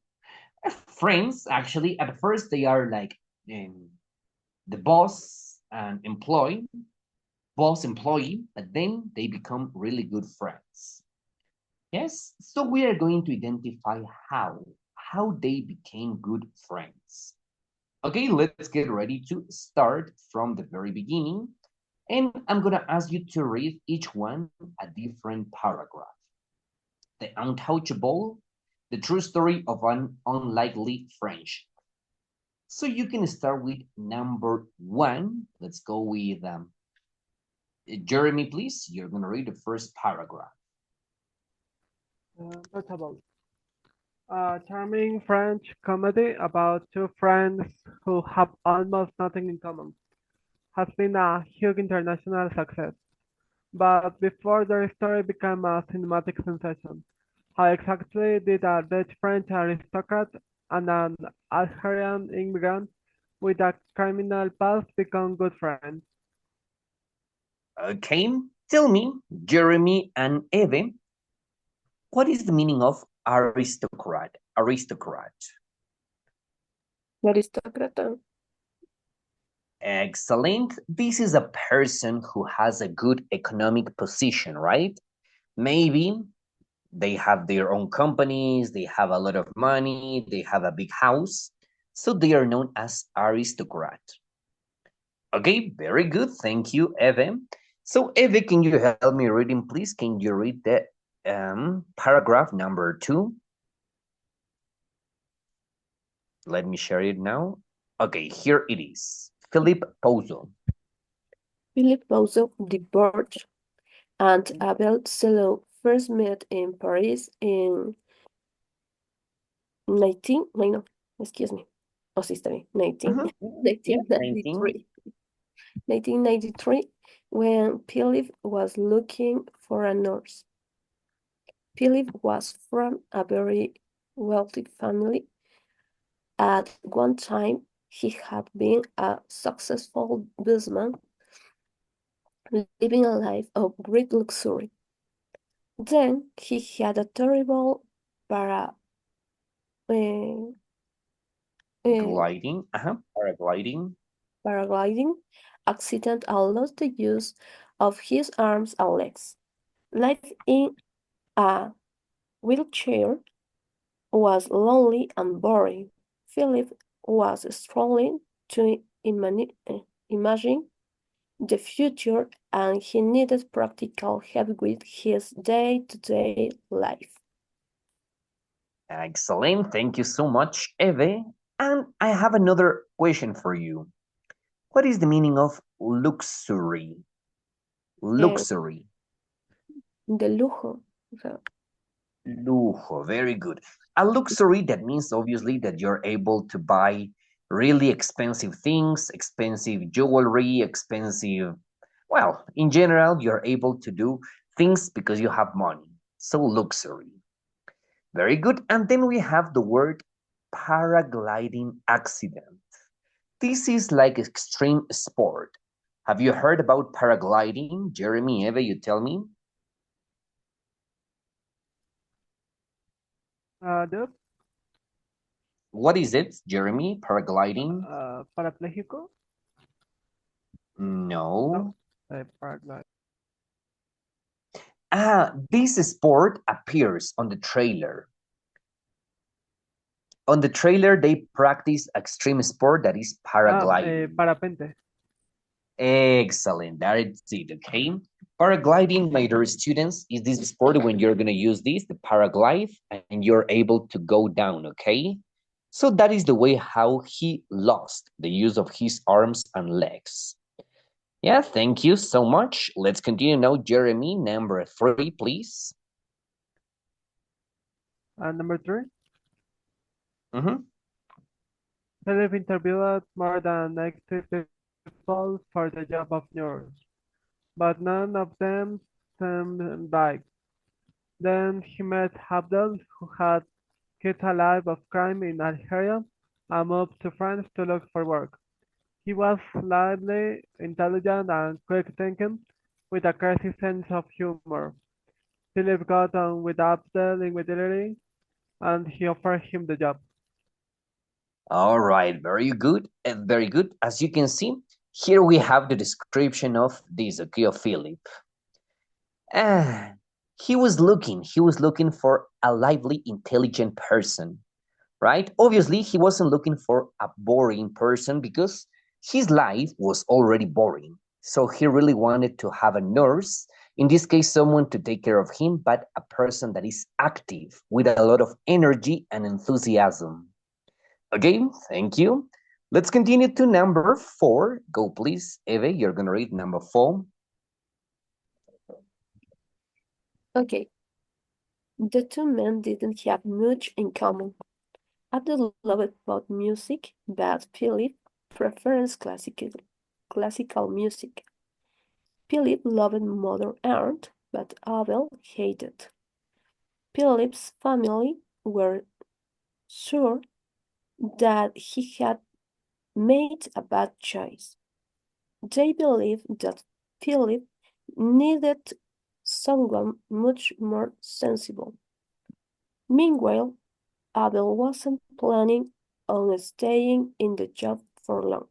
friends. Actually, at first they are like the boss and employee, but then they become really good friends. Yes, so we are going to identify how they became good friends. Okay, let's get ready to start from the very beginning. And I'm gonna ask you to read each one a different paragraph. The Untouchable, the true story of an unlikely friendship. So you can start with number 1. Let's go with Jeremy, please. You're gonna read the first paragraph. Untouchable. A charming French comedy about two friends who have almost nothing in common. Has been a huge international success. But before their story became a cinematic sensation, how exactly did a Dutch French aristocrat and an Algerian immigrant with a criminal past become good friends? Okay, tell me, Jeremy and Eve, what is the meaning of aristocrat? Aristocrat. Aristócrata. Excellent. This is a person who has a good economic position, right? Maybe they have their own companies, they have a lot of money, they have a big house, so they are known as aristocrat. Okay, very good. Thank you, Eve. So, Eve, can you help me reading, please? Can you read the paragraph number 2? Let me share it now. Okay, here it is. Philippe Pouzo. Philippe Pouzo divorced and Abel Selo first met in Paris in 1993, when Philippe was looking for a nurse. Philippe was from a very wealthy family. At one time, he had been a successful businessman, living a life of great luxury. Then he had a terrible paragliding accident and lost the use of his arms and legs. Life in a wheelchair was lonely and boring. Philip was struggling to imagine the future, and he needed practical help with his day-to-day life. Excellent. Thank you so much, Eve. And I have another question for you. What is the meaning of luxury? Luxury. De lujo. O sea, Lujo. Very good. A luxury, that means obviously that you're able to buy really expensive things, expensive jewelry, expensive, well, in general, you're able to do things because you have money. So luxury. Very good. And then we have the word paragliding accident. This is like extreme sport. Have you heard about paragliding? Jeremy, Eva, you tell me? Dude, What is it, Jeremy? Paragliding? parapléjico? No. Paraglide. This sport appears on the trailer. On the trailer, they practice extreme sport that is paragliding. Parapente. Excellent. That's it, okay? Paragliding, my dear students, is this sport when you're going to use this, the paraglide, and you're able to go down, okay? So that is the way how he lost the use of his arms and legs. Yeah, thank you so much. Let's continue now. Jeremy, number 3, please. Number 3. Mm-hmm. Philip interviewed more than 90 people for the job of nurse, but none of them seemed right. Then he met Abdel, who had kept a life of crime in Algeria and moved to France to look for work. He was lively, intelligent, and quick-thinking, with a crazy sense of humor. Philip got on with Abdel immediately, and he offered him the job. All right, very good, very good. As you can see, here we have the description of this, okay, of Philip. He was looking for a lively, intelligent person, right? Obviously, he wasn't looking for a boring person because his life was already boring. So he really wanted to have a nurse, in this case, someone to take care of him, but a person that is active with a lot of energy and enthusiasm. Okay, thank you. Let's continue to number 4. Go, please. Eve, you're going to read number 4. Okay. The two men didn't have much in common. Abdul loved both music, but Philip prefers classical music. Philip loved modern art, but Abel hated. Philip's family were sure that he had made a bad choice. They believed that Philip needed someone much more sensible. Meanwhile, Abel wasn't planning on staying in the job for long.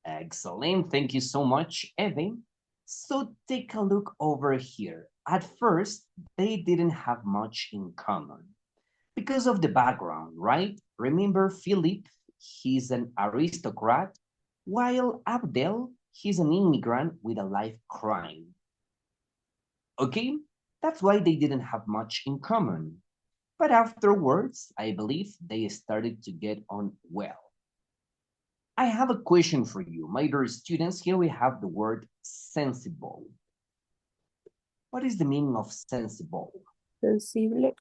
Excellent. Thank you so much, Eve. So take a look over here. At first, they didn't have much in common because of the background, right? Remember, Philip, he's an aristocrat, while Abdel, he's an immigrant with a life crime. Okay, that's why they didn't have much in common. But afterwards, I believe they started to get on well. I have a question for you, my dear students. Here we have the word sensible. What is the meaning of sensible? Sensible.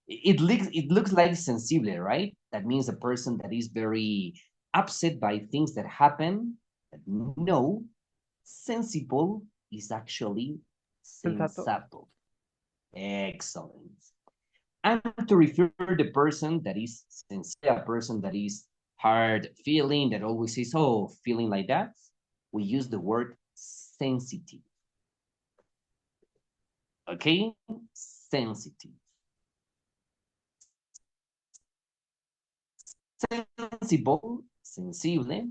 It looks like sensible, right? That means a person that is very upset by things that happen. No, sensible is actually sensato. Excellent. And to refer the person that is sincere, a person that is hard feeling, that always says, oh, feeling like that, we use the word sensitive. Okay? Sensitive. Sensible, sensible,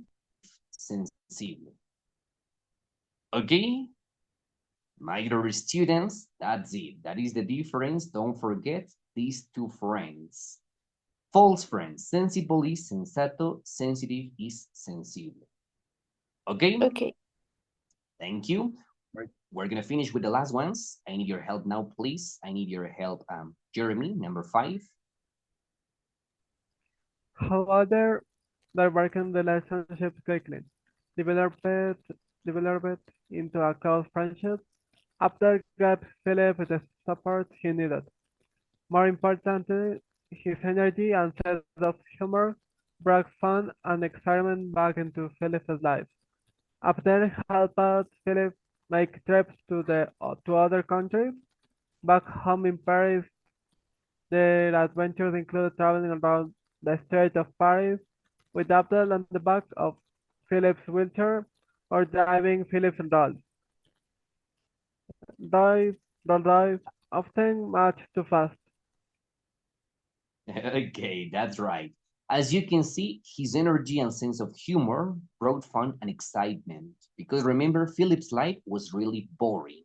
sensible. Okay? My dear students, that's it. That is the difference. Don't forget these two friends. False, friends. Sensible is sensato, sensitive is sensible. Okay? Okay. Thank you. We're gonna finish with the last ones. I need your help now, please. I need your help, Jeremy, number 5. However, their working relationship quickly developed, developed into a close friendship. After gave Philip the support he needed. More importantly, his energy and sense of humor brought fun and excitement back into Philip's life. Abdel helped Philip make trips to other countries. Back home in Paris, their adventures included traveling around the Strait of Paris with Abdel on the back of Philip's wheelchair or driving Philip's dolls. The drives often much too fast. Okay, that's right. As you can see, his energy and sense of humor brought fun and excitement. Because remember, Philip's life was really boring.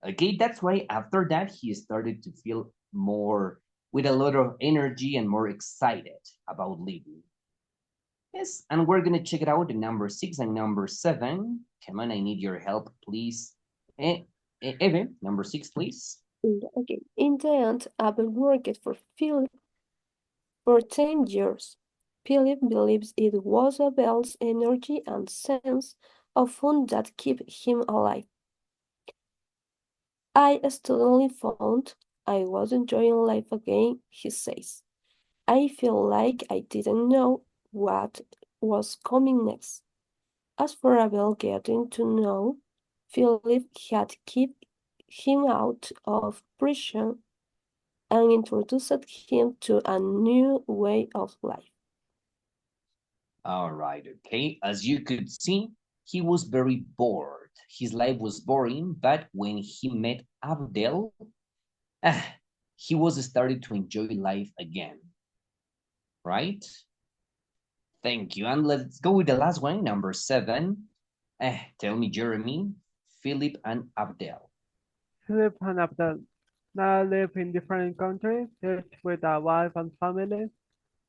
Okay, that's why after that, he started to feel more with a lot of energy and more excited about living. Yes, and we're gonna check it out in number 6 and number 7. Come on, I need your help, please. Eve, number 6, please. Okay. In the end, Abel worked for Philip for 10 years. Philip believes it was Abel's energy and sense of fun that kept him alive. I suddenly found I was enjoying life again, he says. I feel like I didn't know what was coming next. As for Abel getting to know, Philip had kept him out of prison and introduced him to a new way of life. All right, okay. As you could see, he was very bored. His life was boring, but when he met Abdel, he was starting to enjoy life again. Right? Thank you. And let's go with the last one, number 7. Tell me, Jeremy, Philip and Abdel. Philip and Abdel now live in different countries, each with a wife and family.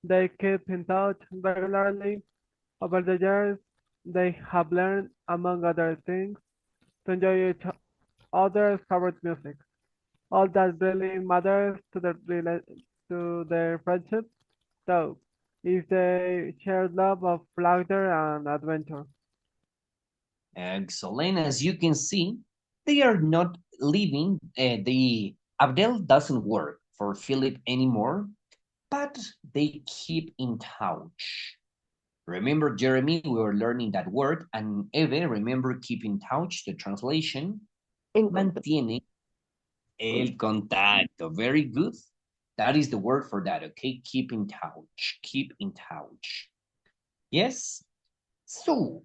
They keep in touch regularly. Over the years, they have learned, among other things, to enjoy each other's favorite music. All that really matters to their friendship, though, is the shared love of laughter and adventure. Excellent. As you can see, they are not living, the Abdel doesn't work for Philip anymore, but they keep in touch. Remember, Jeremy, we were learning that word, and Eve, remember, keep in touch, the translation, mantiene el contacto. Very good. That is the word for that, okay? Keep in touch, keep in touch. Yes? So,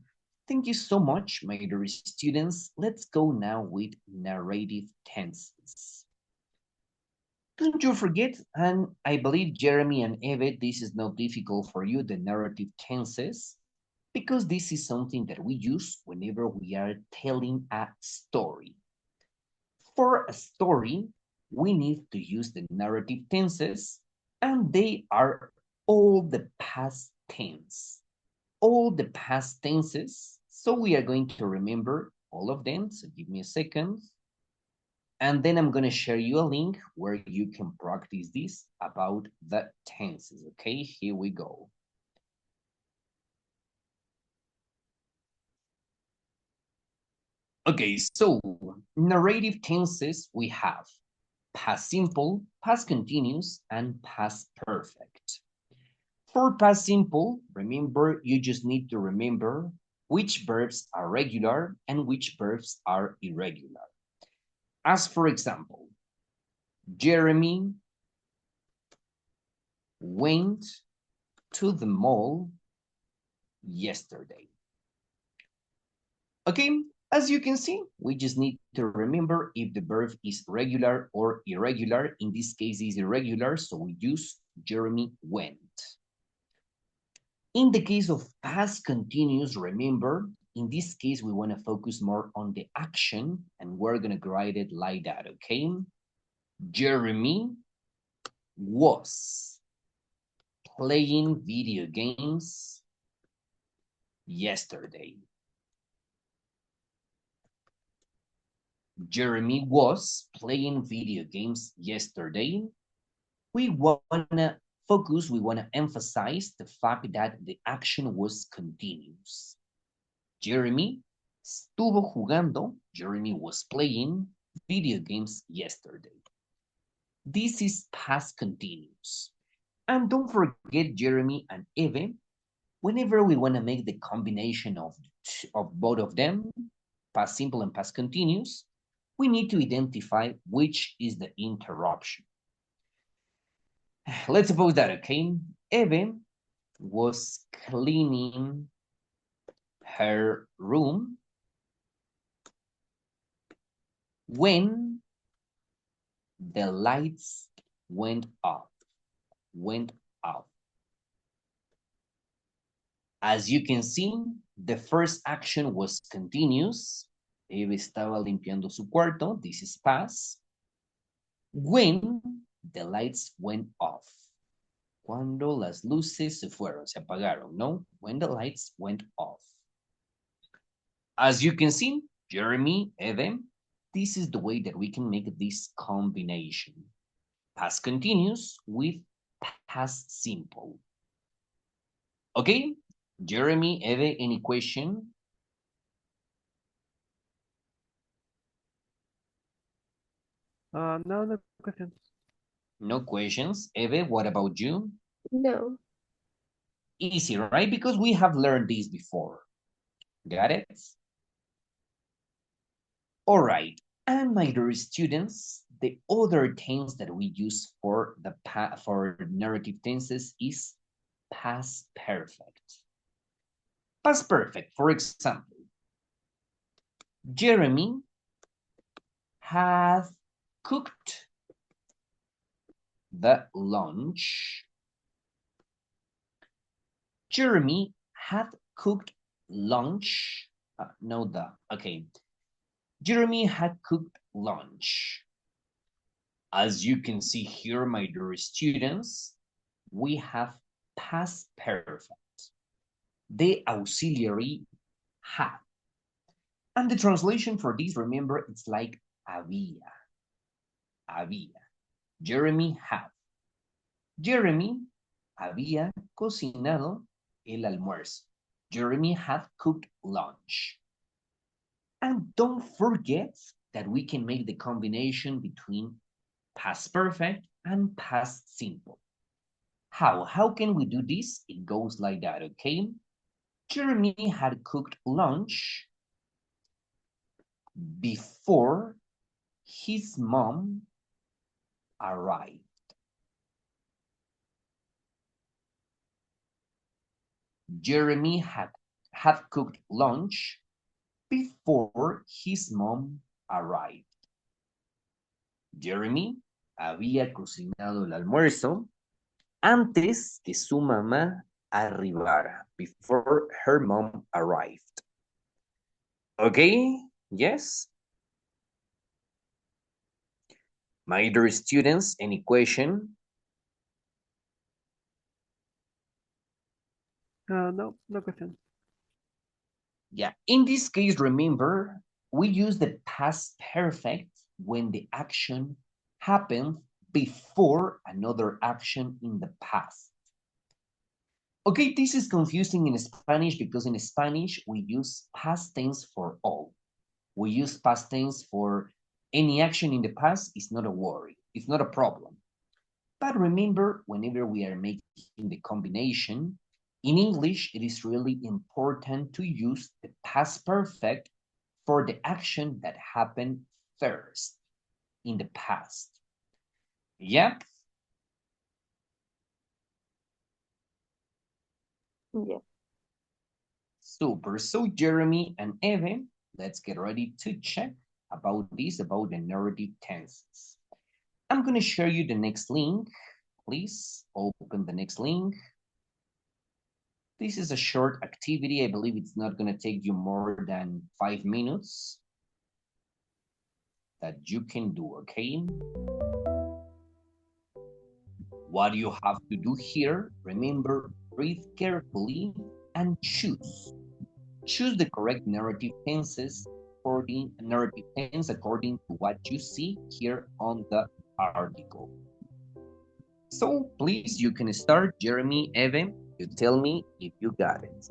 thank you so much, my dear students. Let's go now with narrative tenses. Don't you forget, and I believe Jeremy and Eve, this is not difficult for you, the narrative tenses, because this is something that we use whenever we are telling a story. For a story, we need to use the narrative tenses, and they are all the past tense. All the past tenses, so we are going to remember all of them, so give me a second. And then I'm going to share you a link where you can practice this about the tenses, okay? Here we go. Okay, so narrative tenses we have past simple, past continuous, and past perfect. For past simple, remember, you just need to remember which verbs are regular and which verbs are irregular. As for example, Jeremy went to the mall yesterday. Okay, as you can see, we just need to remember if the verb is regular or irregular. In this case, it's irregular, so we use Jeremy went. In the case of past continuous, remember, in this case, we want to focus more on the action, and we're going to write it like that, okay? Jeremy was. playing video games yesterday. Jeremy was playing video games yesterday. We wanna focus, we wanna emphasize the fact that the action was continuous. Jeremy estuvo jugando, Jeremy was playing video games yesterday. This is past continuous. And don't forget Jeremy and Eve, whenever we want to make the combination of both of them, past simple and past continuous, we need to identify which is the interruption. Let's suppose that, okay, Eve was cleaning her room when the lights went off. As you can see, the first action was continuous. Eve estaba limpiando su cuarto. This is past. When the lights went off. Cuando las luces se fueron, se apagaron, no? When the lights went off. As you can see, Jeremy, Eve, this is the way that we can make this combination. Past continuous with past simple. Okay, Jeremy, Eve, any question? No, no questions. No questions. Eve, what about you? No. Easy, right? Because we have learned this before. Got it? All right. And my dear students, the other tense that we use for the for narrative tenses is past perfect. Past perfect, for example, Jeremy has cooked the lunch. Jeremy had cooked lunch. Okay. Jeremy had cooked lunch. As you can see here, my dear students, we have past perfect. The auxiliary had. And the translation for this, remember, it's like había. Jeremy had. Jeremy había cocinado el almuerzo. Jeremy had cooked lunch. And don't forget that we can make the combination between past perfect and past simple. How? How can we do this? It goes like that, okay? Jeremy had cooked lunch before his mom arrived. Jeremy had cooked lunch before his mom arrived. Jeremy había cocinado el almuerzo antes que su mamá arribara, before her mom arrived. Okay, yes? My dear students, any question? No question. Yeah, in this case, remember, we use the past perfect when the action happened before another action in the past. Okay, this is confusing in Spanish because in Spanish, we use past tense for all. We use past tense for any action in the past. It's not a worry. It's not a problem. But remember, whenever we are making the combination, in English, it is really important to use the past perfect for the action that happened first in the past. Yeah? Yeah. Super. So Jeremy and Eve, let's get ready to check about this, about the narrative tenses. I'm going to share you the next link. Please open the next link. This is a short activity. I believe it's not going to take you more than 5 minutes that you can do, okay? What you have to do here, remember, breathe carefully and choose. Choose the correct narrative tenses according to what you see here on the article. So please, you can start. Jeremy, Evan, you tell me if you got it.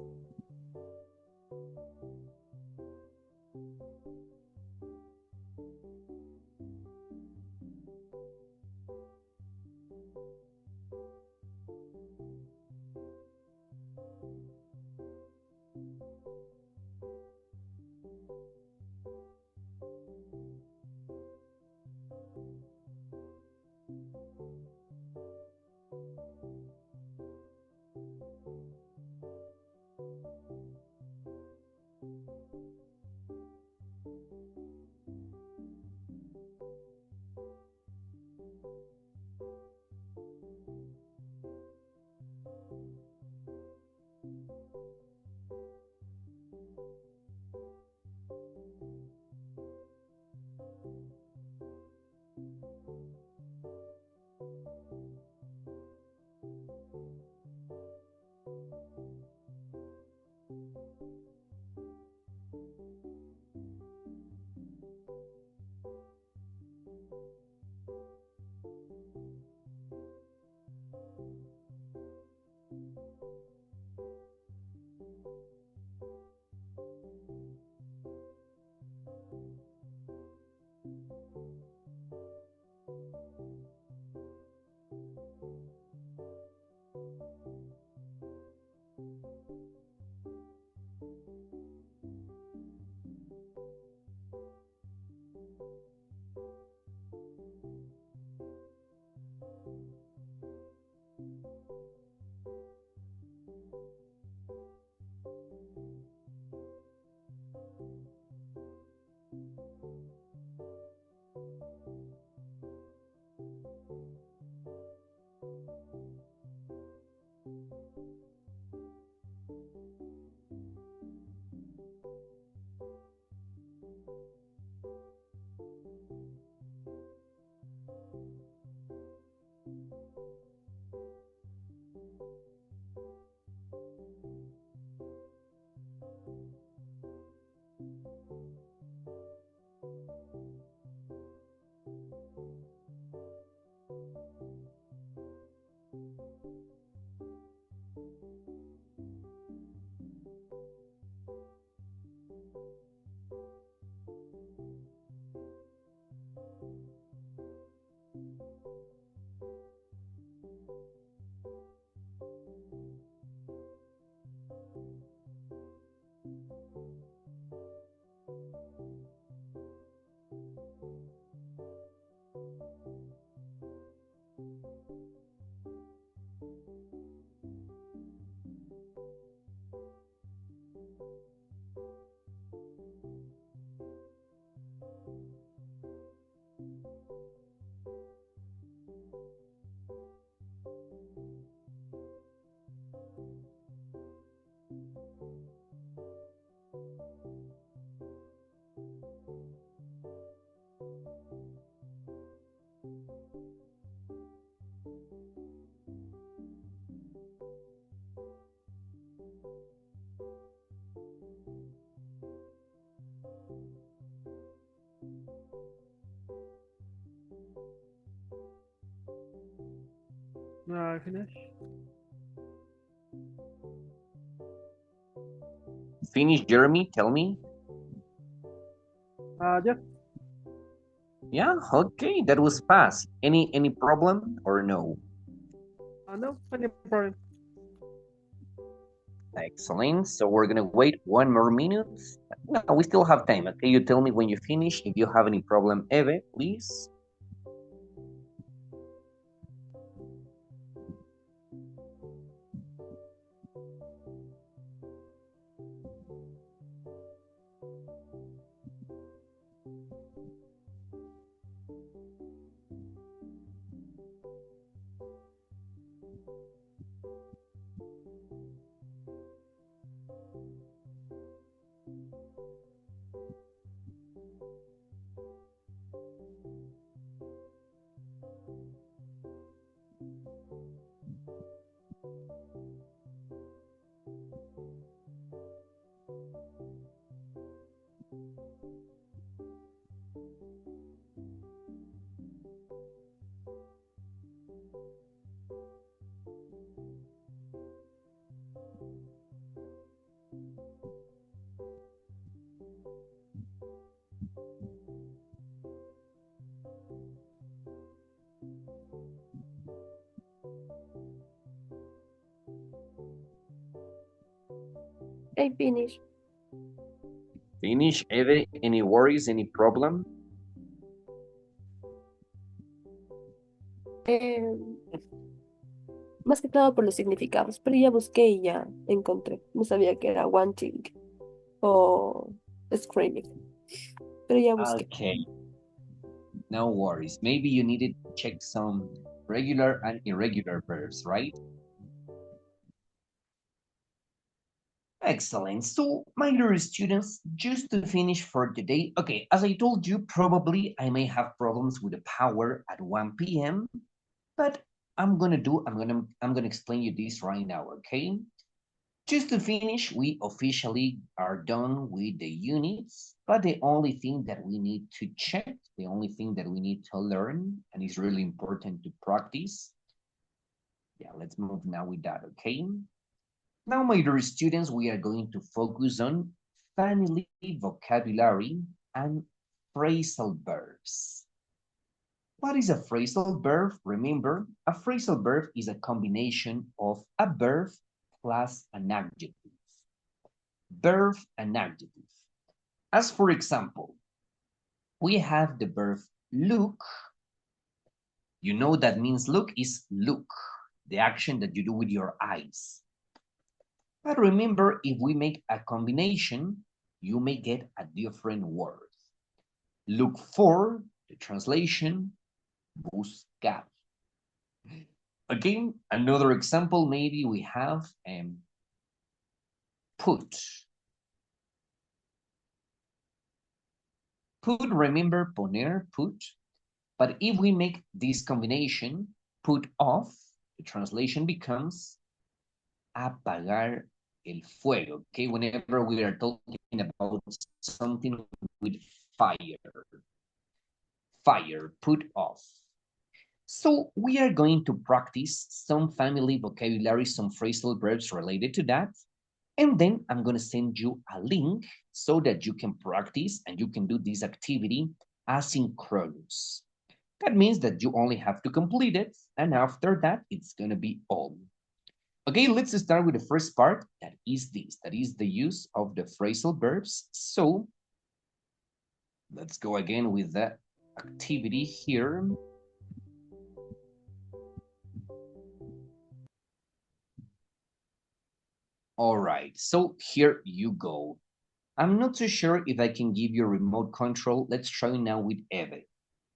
I finish. Finish, Jeremy, tell me. Yes. Yeah, okay, that was fast. Any problem or no? No, any problem. Excellent. So we're gonna wait 1 more minute. No, we still have time. Okay, you tell me when you finish. If you have any problem, Eve, please. I finish. Finish, Eve. Any worries, any problem? Más que todo por los significados, pero ya busqué y ya encontré. No sabía que era wanting o screaming, pero ya busqué. Okay, no worries. Maybe you needed to check some regular and irregular verbs, right? Excellent. So, my dear students, just to finish for today, okay, as I told you, probably I may have problems with the power at 1 p.m., but I'm gonna explain you this right now, okay? Just to finish, we officially are done with the units, but the only thing that we need to check, the only thing that we need to learn, and it's really important to practice. Yeah, let's move now with that, okay? Now, my dear students, we are going to focus on family vocabulary and phrasal verbs. What is a phrasal verb? Remember, a phrasal verb is a combination of a verb plus an adjective. Verb and adjective. As for example, we have the verb look. You know that means look is look, the action that you do with your eyes. But remember, if we make a combination, you may get a different word. Look for, the translation, buscar. Again, another example, maybe we have put. Put, remember, poner, put. But if we make this combination, put off, the translation becomes apagar el fuego, okay? Whenever we are talking about something with fire. Fire, put off. So we are going to practice some family vocabulary, some phrasal verbs related to that. And then I'm going to send you a link so that you can practice and you can do this activity asynchronous. That means that you only have to complete it. And after that, it's going to be all. Okay, let's start with the first part. That is this. That is the use of the phrasal verbs. So let's go again with the activity here. All right, so here you go. I'm not too sure if I can give you remote control. Let's try now with Eve.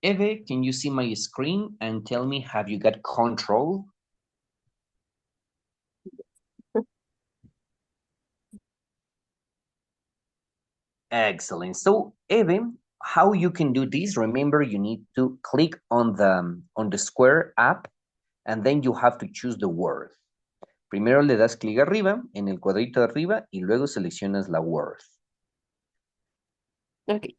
Eve, can you see my screen and tell me, have you got control? Excellent. So Eve, how you can do this? Remember, you need to click on the Square app, and then you have to choose the word. Primero le das clic arriba, en el cuadrito de arriba, y luego seleccionas la word. Okay.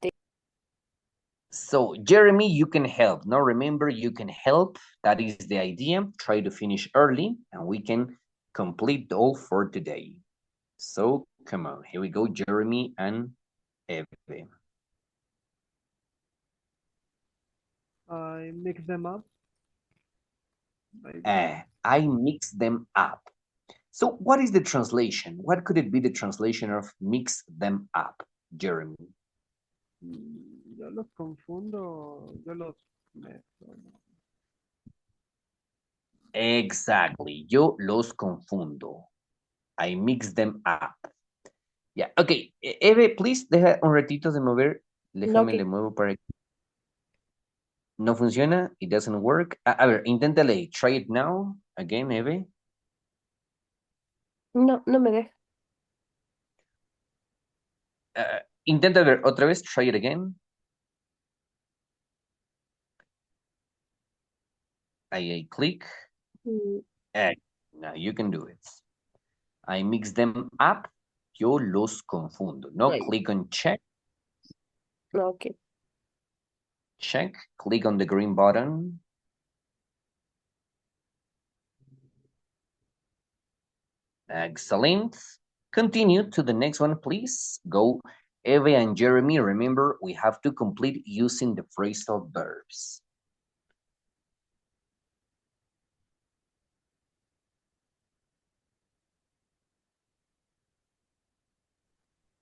So, Jeremy, you can help. Now, remember, you can help. That is the idea. Try to finish early, and we can complete all for today. So, come on. Here we go, Jeremy and Eve. I mix them up. I mix them up. So, what is the translation? What could it be the translation of mix them up, Jeremy? Yo los confundo, yo los mezclo. Exactly. Yo los confundo. I mix them up. Yeah, okay. Eve, please, deja un ratito de mover. Déjame, Okay. le muevo para... No funciona. It doesn't work. A ver, inténtale. Try it now. Again, Eve. No, no me deja. Intenta ver otra vez. Try it again. I click. Now you can do it. I mix them up. Yo los confundo. No, Right. click on check. Okay. Check. Click on the green button. Excellent. Continue to the next one, please. Go Eve and Jeremy, remember, we have to complete using the phrasal verbs.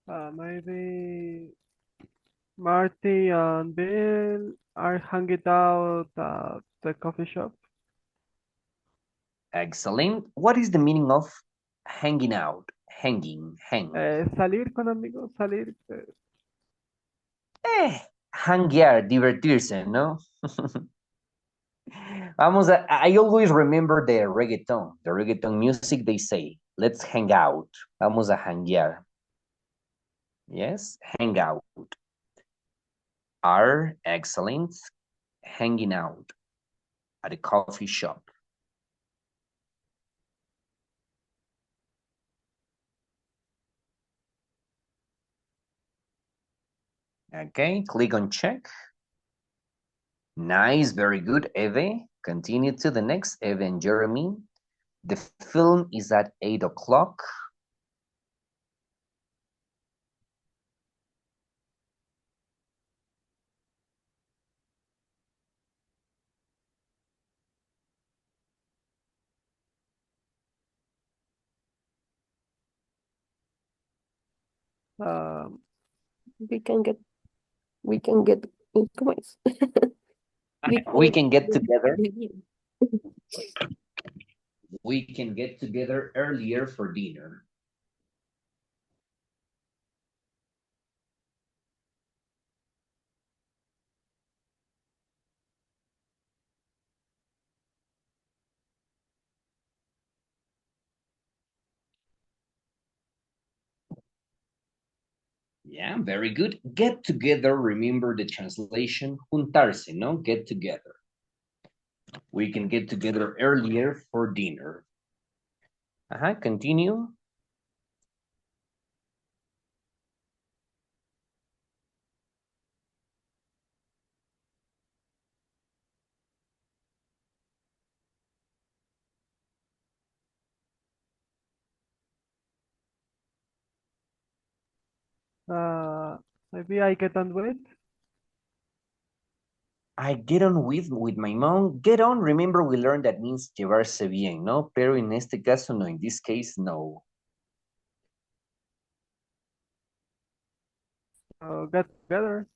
Maybe Marty and Bill are hanging out at the coffee shop. Excellent. What is the meaning of hanging out? Hanging, hang. Salir con amigos, salir. Hanguear, divertirse, ¿no? I always remember the reggaeton music, they say, let's hang out. Vamos a hanguear. Yes, hang out. Are excellent. Hanging out at a coffee shop. Okay, click on check. Nice, very good, Eve. Continue to the next, Eve and Jeremy. The film is at 8 o'clock. We can get, ¿cómo es? We can get together. We can get together earlier for dinner. Yeah, very good. Get together, remember the translation, juntarse, no? Get together. We can get together earlier for dinner. Continue. Maybe I get on with. I get on with my mom. Get on, remember we learned that means llevarse bien, ¿no? Pero en este caso, no. In this case, no. Get together.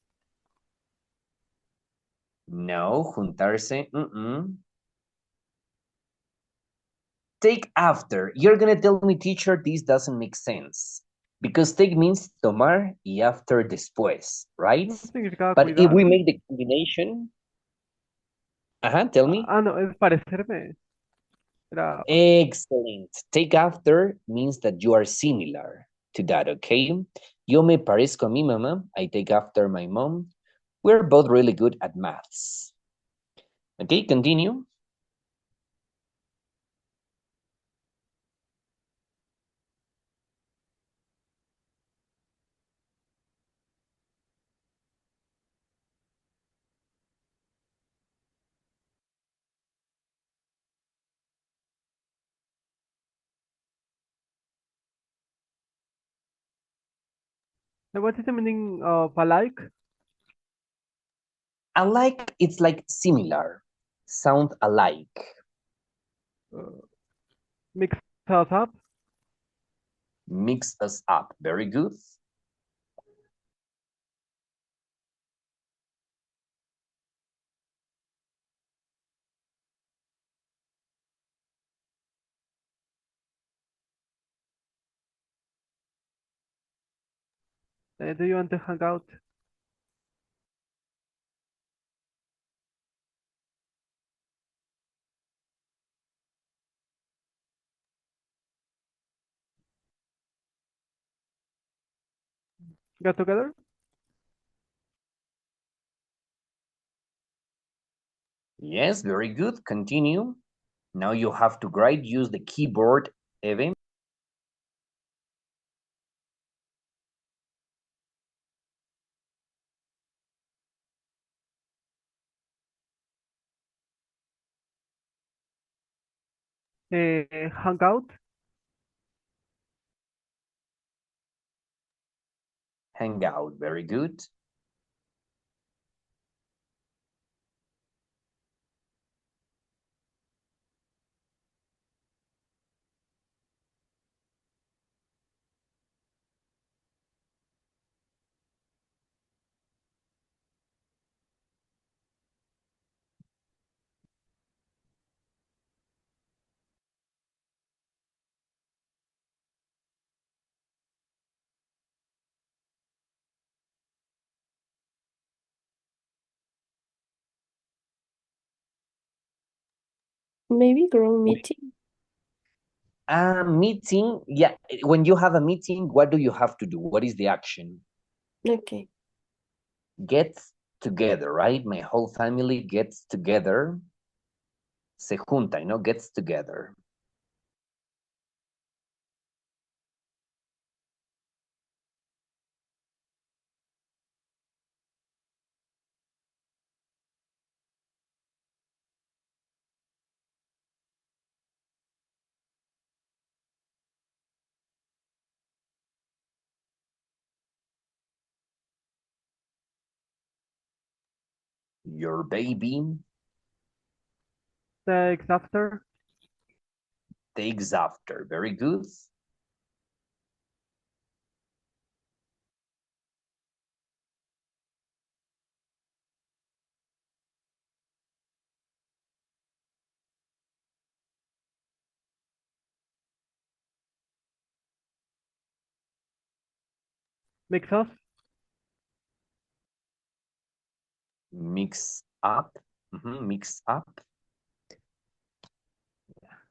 No, juntarse. Take after. You're gonna tell me, teacher, this doesn't make sense. Because take means tomar y after después, right? But if we make the combination, tell me. No, es parecerme. Era... Excellent. Take after means that you are similar to that, okay? Yo me parezco a mi mamá. I take after my mom. We're both really good at maths. Okay, continue. What is the meaning of alike? Alike, it's like similar. Sound alike. Mix us up. Mix us up. Very good. Do you want to hang out? Get together? Yes, very good. Continue. Now you have to write. Use the keyboard, Eve. Hang out? Hang out. Very good. Maybe grown meeting. Meeting. Yeah. When you have a meeting, what do you have to do? What is the action? Okay. Get together, right? My whole family gets together. Se junta, gets together. Your baby Takes after. takes after. Very good. Mix us. Mix up. Mix up.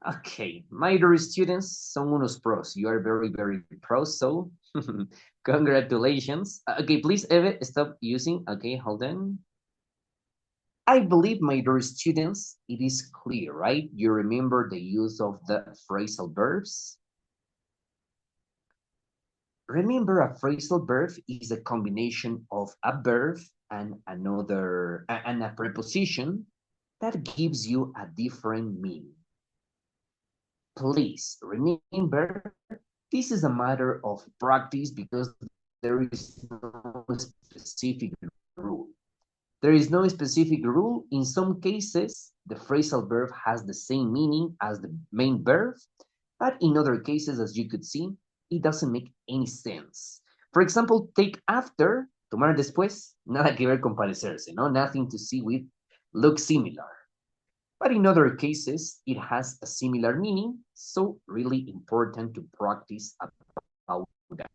Okay, my dear students, son unos pros. You are very, very pros, so congratulations. Okay, please, Eve, stop using. Okay, hold on. I believe, my dear students, it is clear, right? You remember the use of the phrasal verbs? Remember, a phrasal verb is a combination of a verb and a preposition that gives you a different meaning. Please remember, this is a matter of practice because there is no specific rule. There is no specific rule. In some cases, the phrasal verb has the same meaning as the main verb, but in other cases, as you could see, it doesn't make any sense. For example, take after, tomar después, nada que ver con parecerse, no? Nothing to see with look similar. But in other cases, it has a similar meaning, so really important to practice about that.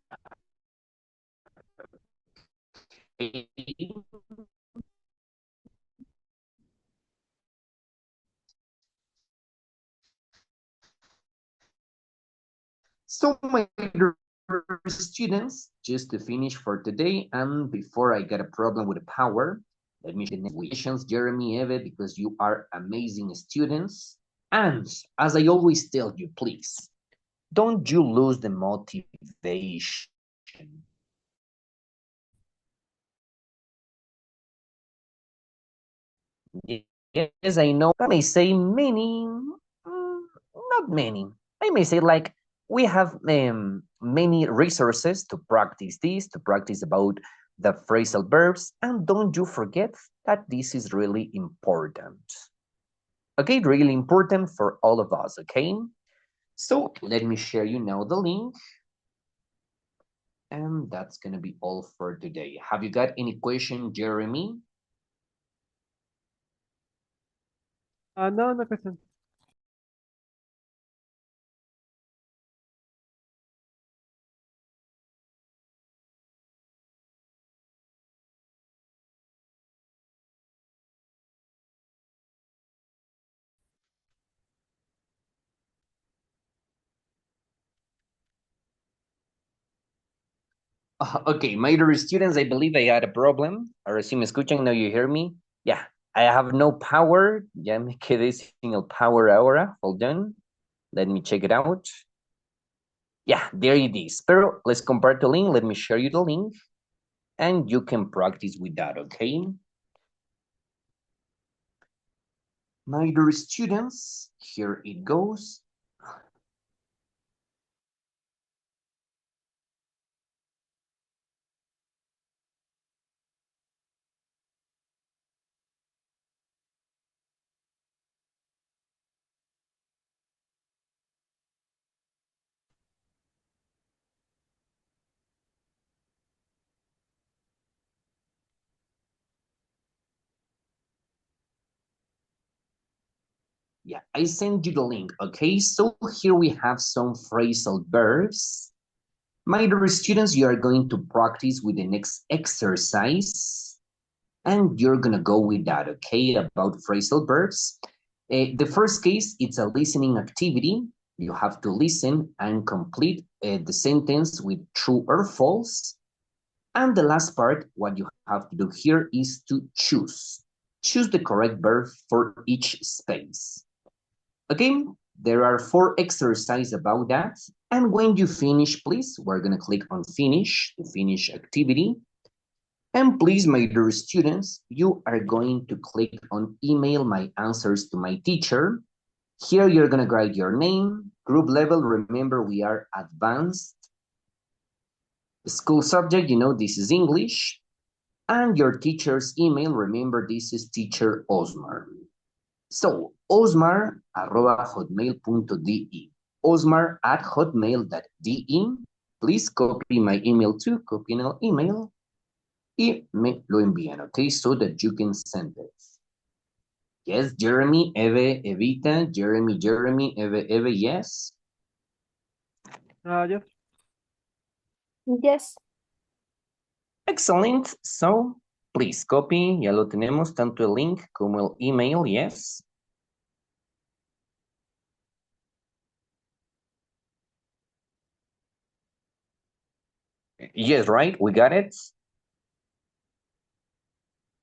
So my students, just to finish for today, and before I get a problem with the power, let me congratulations, Jeremy, Eve, because you are amazing students. And as I always tell you, please, don't you lose the motivation. Yes, I know. I may say many, not many. I may say like we have many resources to practice this, to practice about the phrasal verbs, and don't you forget that this is really important. Okay, really important for all of us, okay? So let me share you now the link. And that's gonna be all for today. Have you got any question, Jeremy? No, no question. Okay, my dear students, I believe I had a problem. Ahora sí me escuchan, now you hear me? Yeah, I have no power. Ya me quedé sin el power ahora. Hold on. Let me check it out. Yeah, there it is. Pero let's compare the link. Let me share you the link. And you can practice with that, okay? My dear students, here it goes. Yeah, I sent you the link, okay? So here we have some phrasal verbs. My dear students, you are going to practice with the next exercise. And you're gonna go with that, okay? About phrasal verbs. The first case, it's a listening activity. You have to listen and complete the sentence with true or false. And the last part, what you have to do here is to choose. Choose the correct verb for each space. Okay, there are 4 exercises about that. And when you finish, please, we're gonna click on finish, the finish activity. And please, my dear students, you are going to click on email my answers to my teacher. Here you're gonna write your name, group level, remember we are advanced. School subject, you know, this is English. And your teacher's email, remember this is teacher Osmar. So, osmar@hotmail.de. osmar@hotmail.de. Please copy my email too, copy el email. Y me lo envían, okay, so that you can send it. Yes, Jeremy, Eve, Evita, Jeremy, Eve, yes. Yes. Yes. Excellent. So, please copy, ya lo tenemos, tanto el link como el email, yes. Yes, right, we got it.